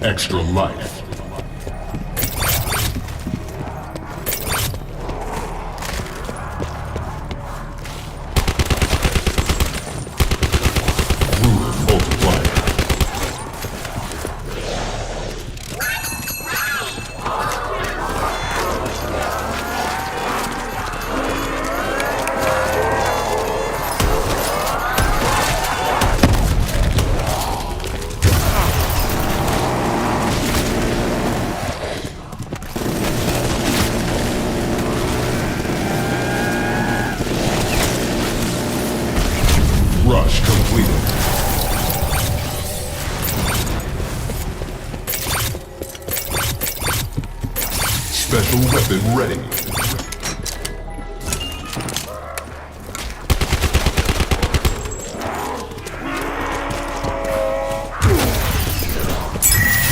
Extra life. Ruin multiplier. Rush completed. Special weapon ready.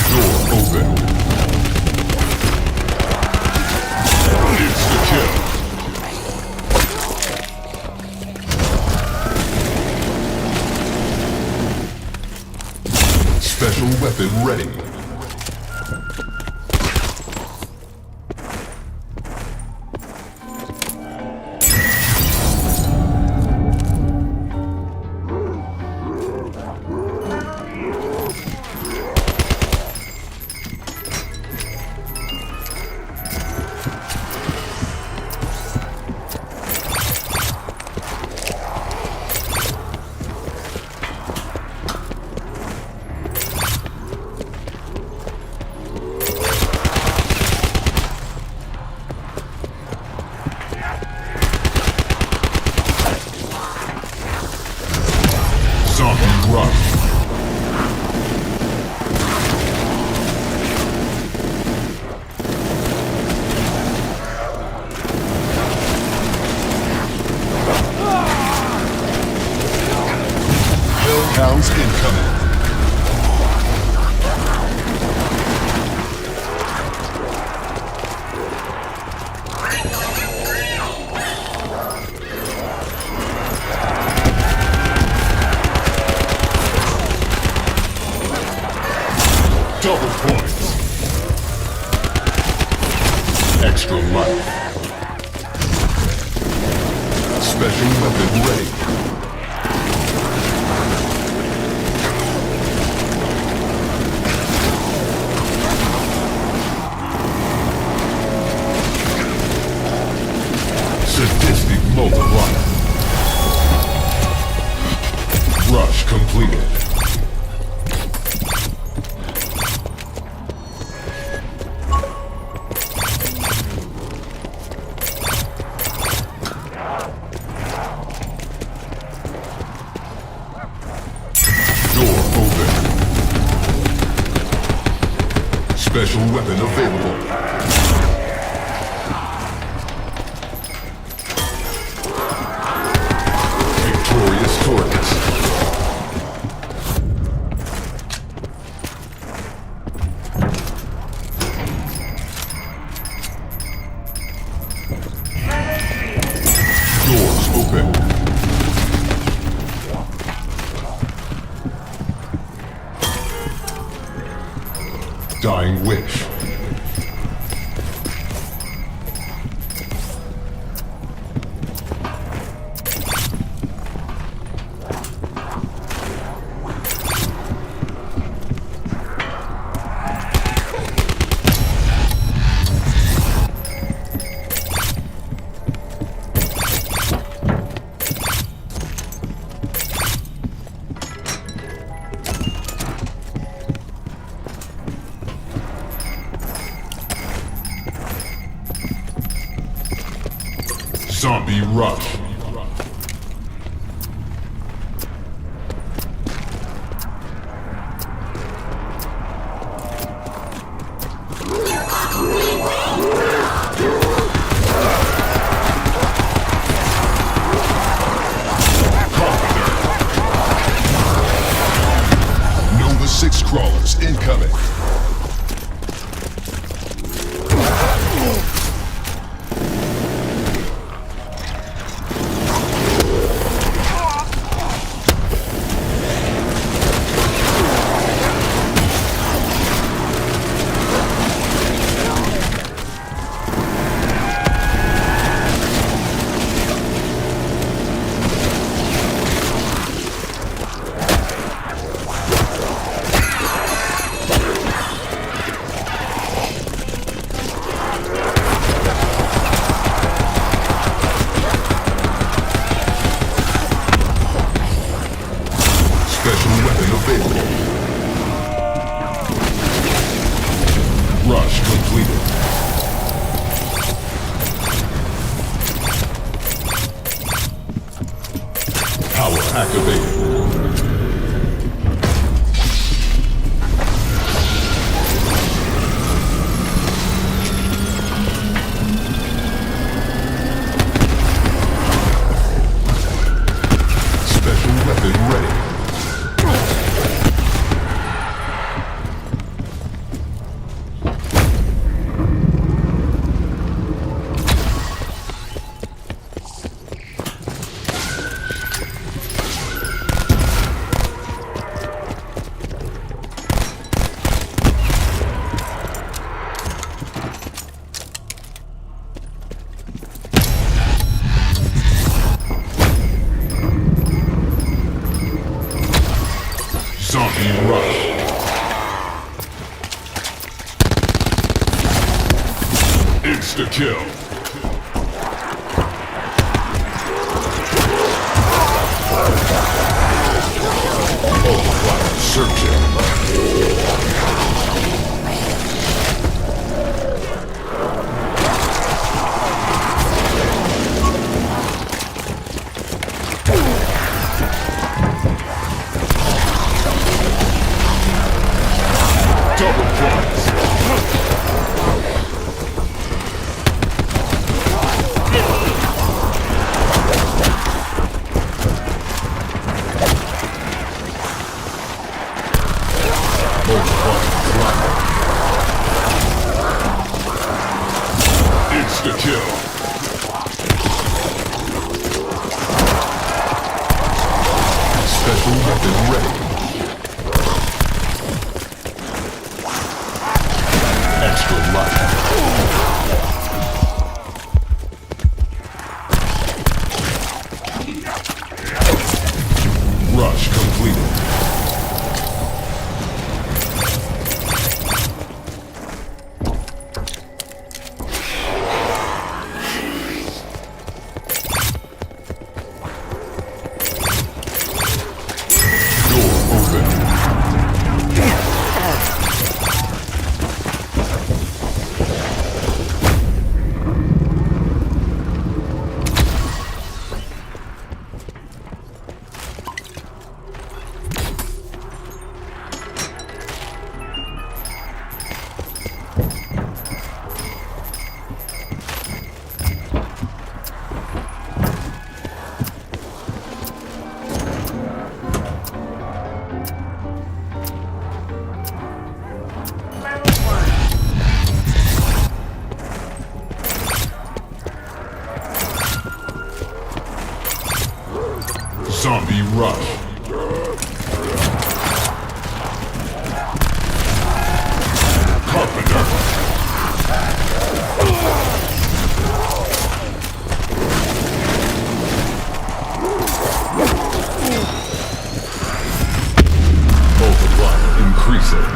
Door open. Insta-kill. Special weapon ready. Zombie rush. Hellhounds incoming. Double points. Extra life. Special weapon ready. Sadistic multiplier. Rush completed. Door open. Special weapon available. Zombie rush. Nova 6 crawlers incoming. Special weapon available. Rush completed. Power activated. Special weapon ready. Zombie rush. Insta kill. Overclock searching. Double points. Insta kill. Special weapon ready. Extra life. Rush completed. Door open. Zombie rush. Carpenter. Overclock increasing.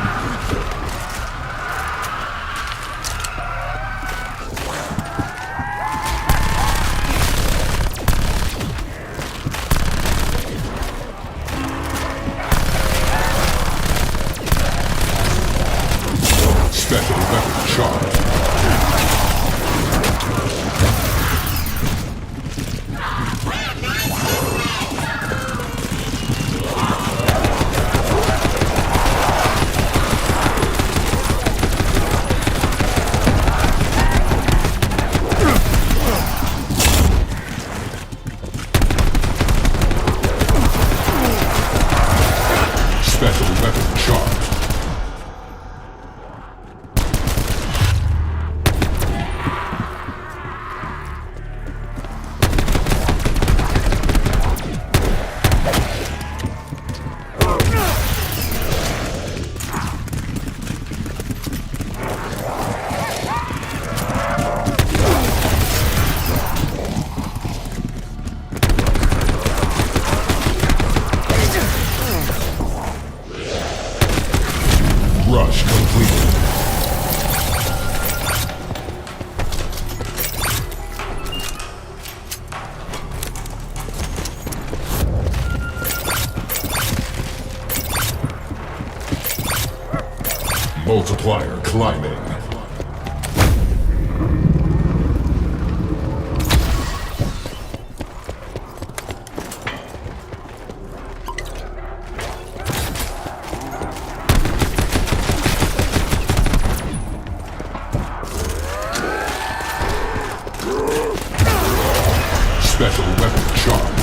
Multiplier climbing. Special weapon charge.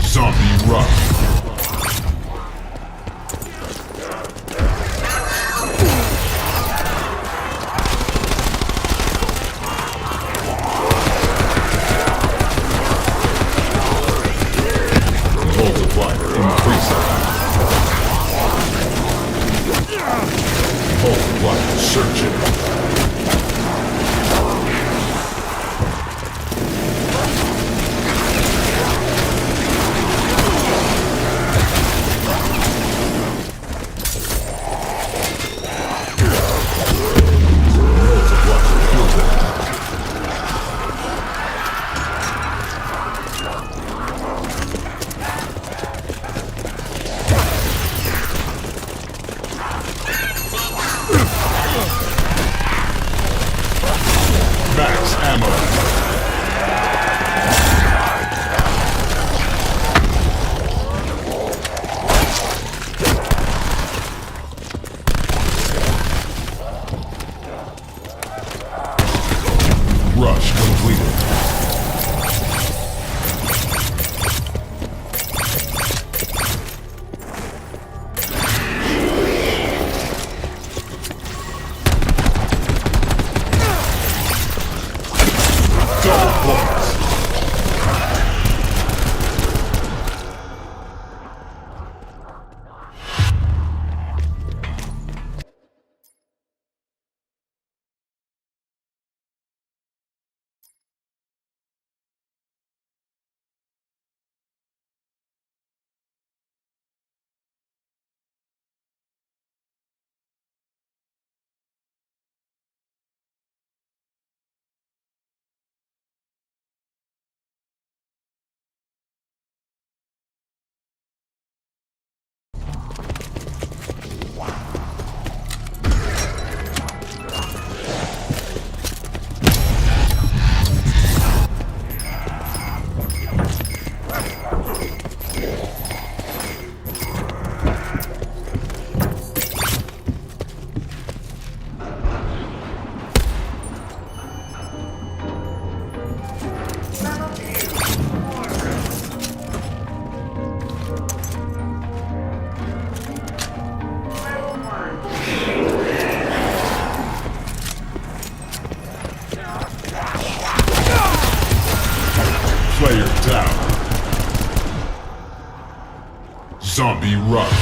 Zombie rush. Multiplier increasing. Multiplier searching. Max ammo. Rush completed. Double points. Player down. Zombie rush.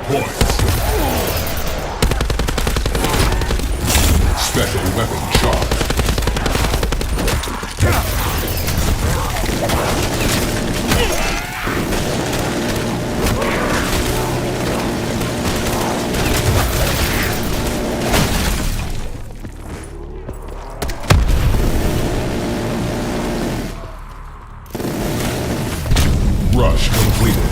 points. Special weapon charge. Rush completed.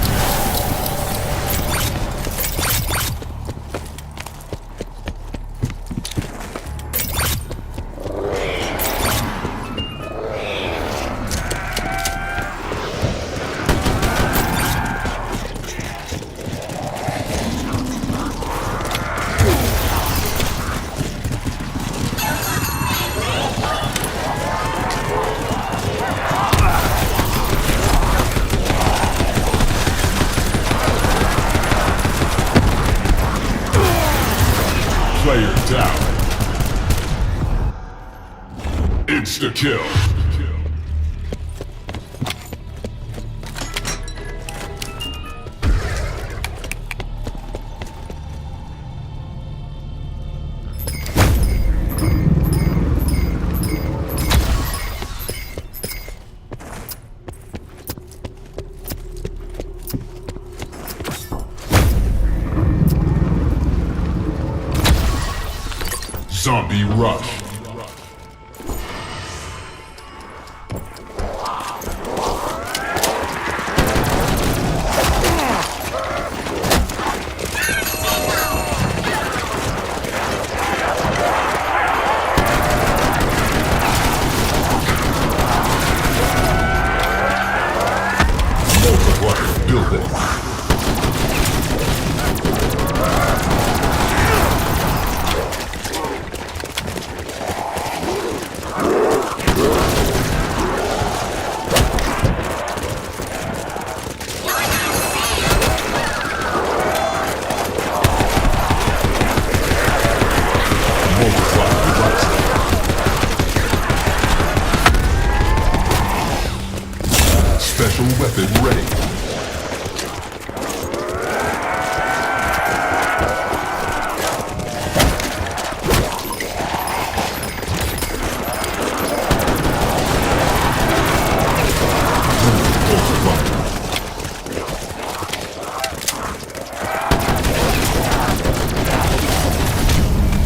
Player down. Insta-kill. Zombie rush. Multiplier building. Special weapon ready.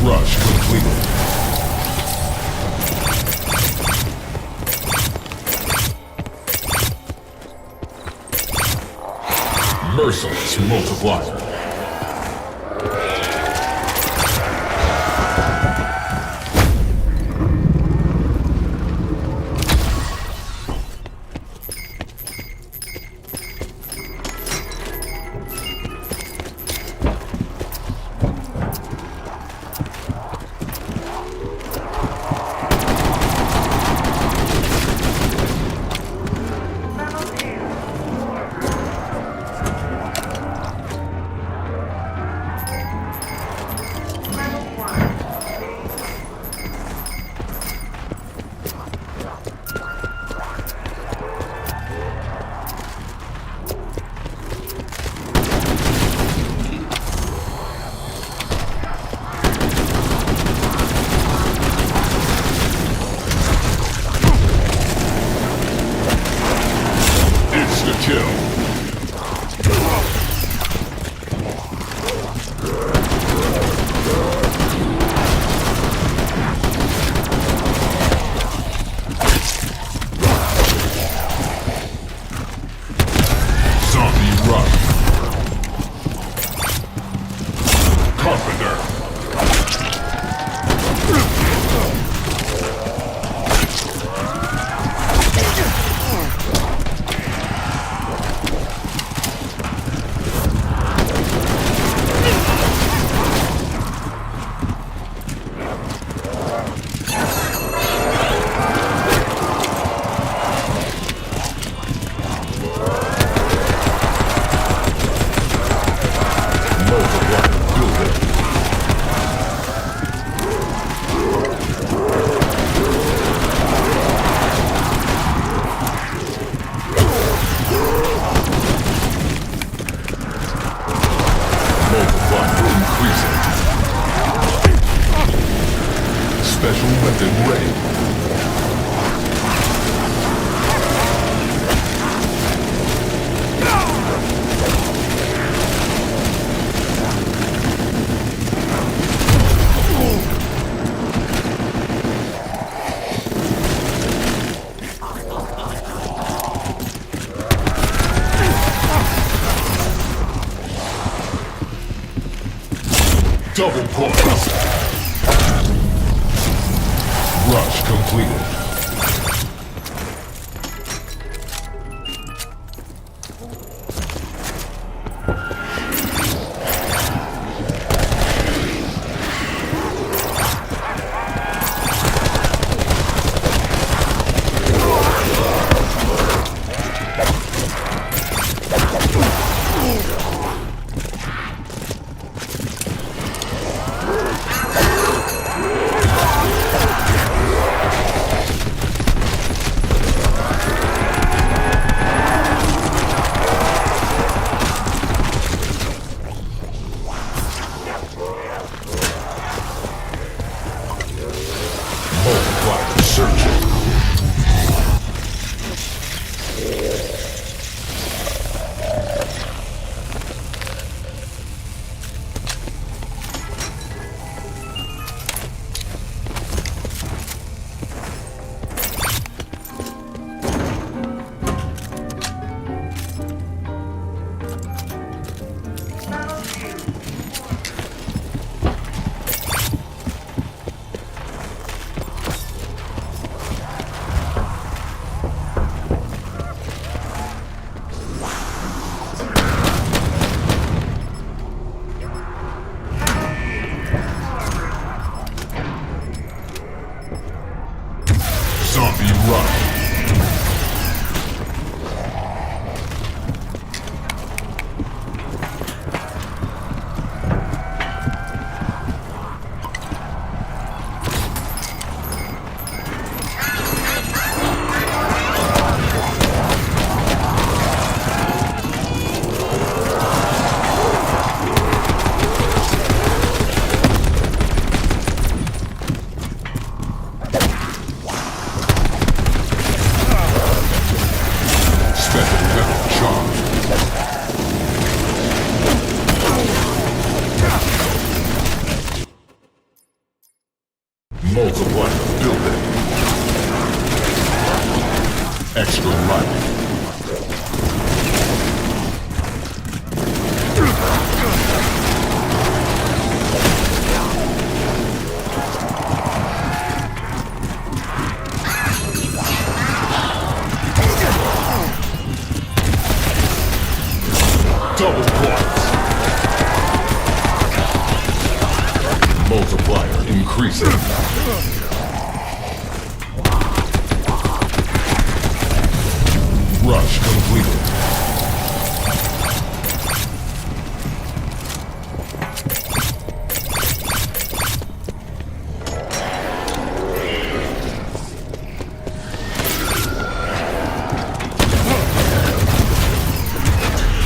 Rush completed. Merciless multiplier. Multiplier increasing. Special weapon ready. Double points. Rush completed. Multiplier searching. Zombie rush. Special weapon charge. Multiplier building. Extra life. Double points. Multiplier increasing. Rush completed.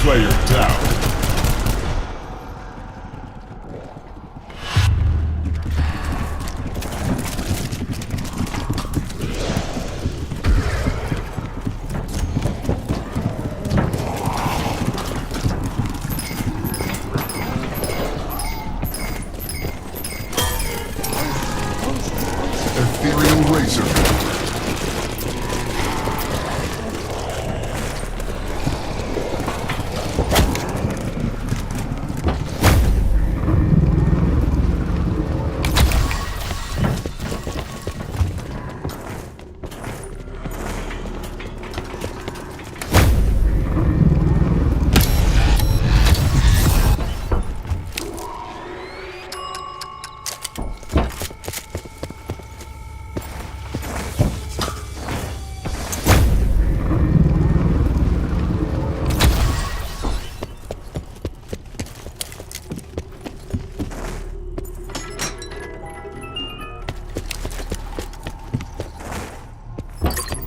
Player down. Ethereal Razor.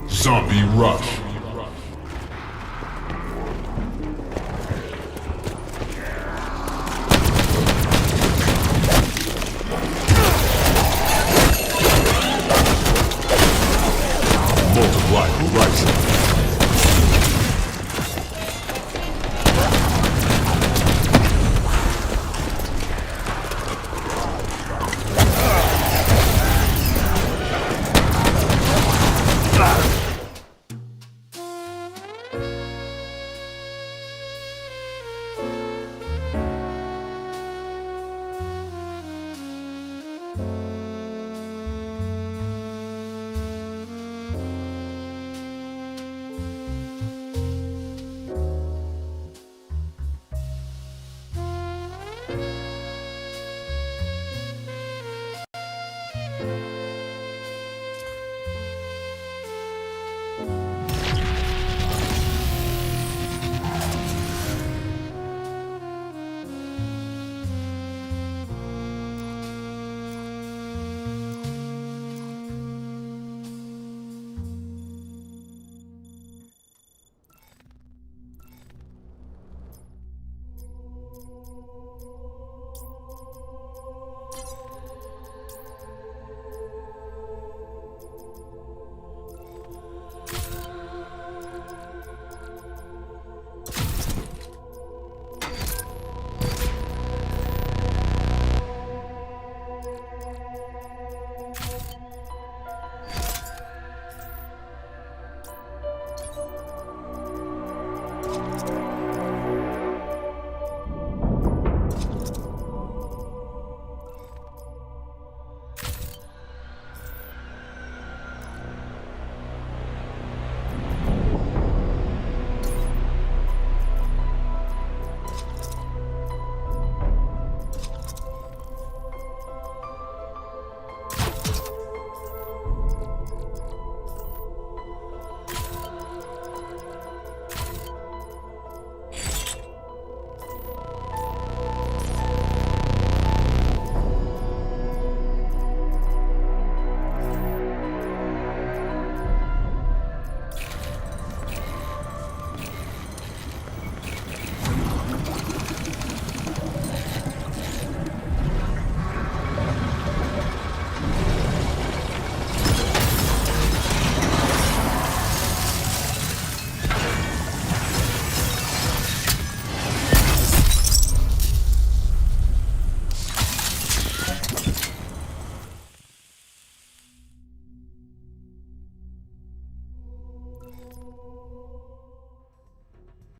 Zombie rush.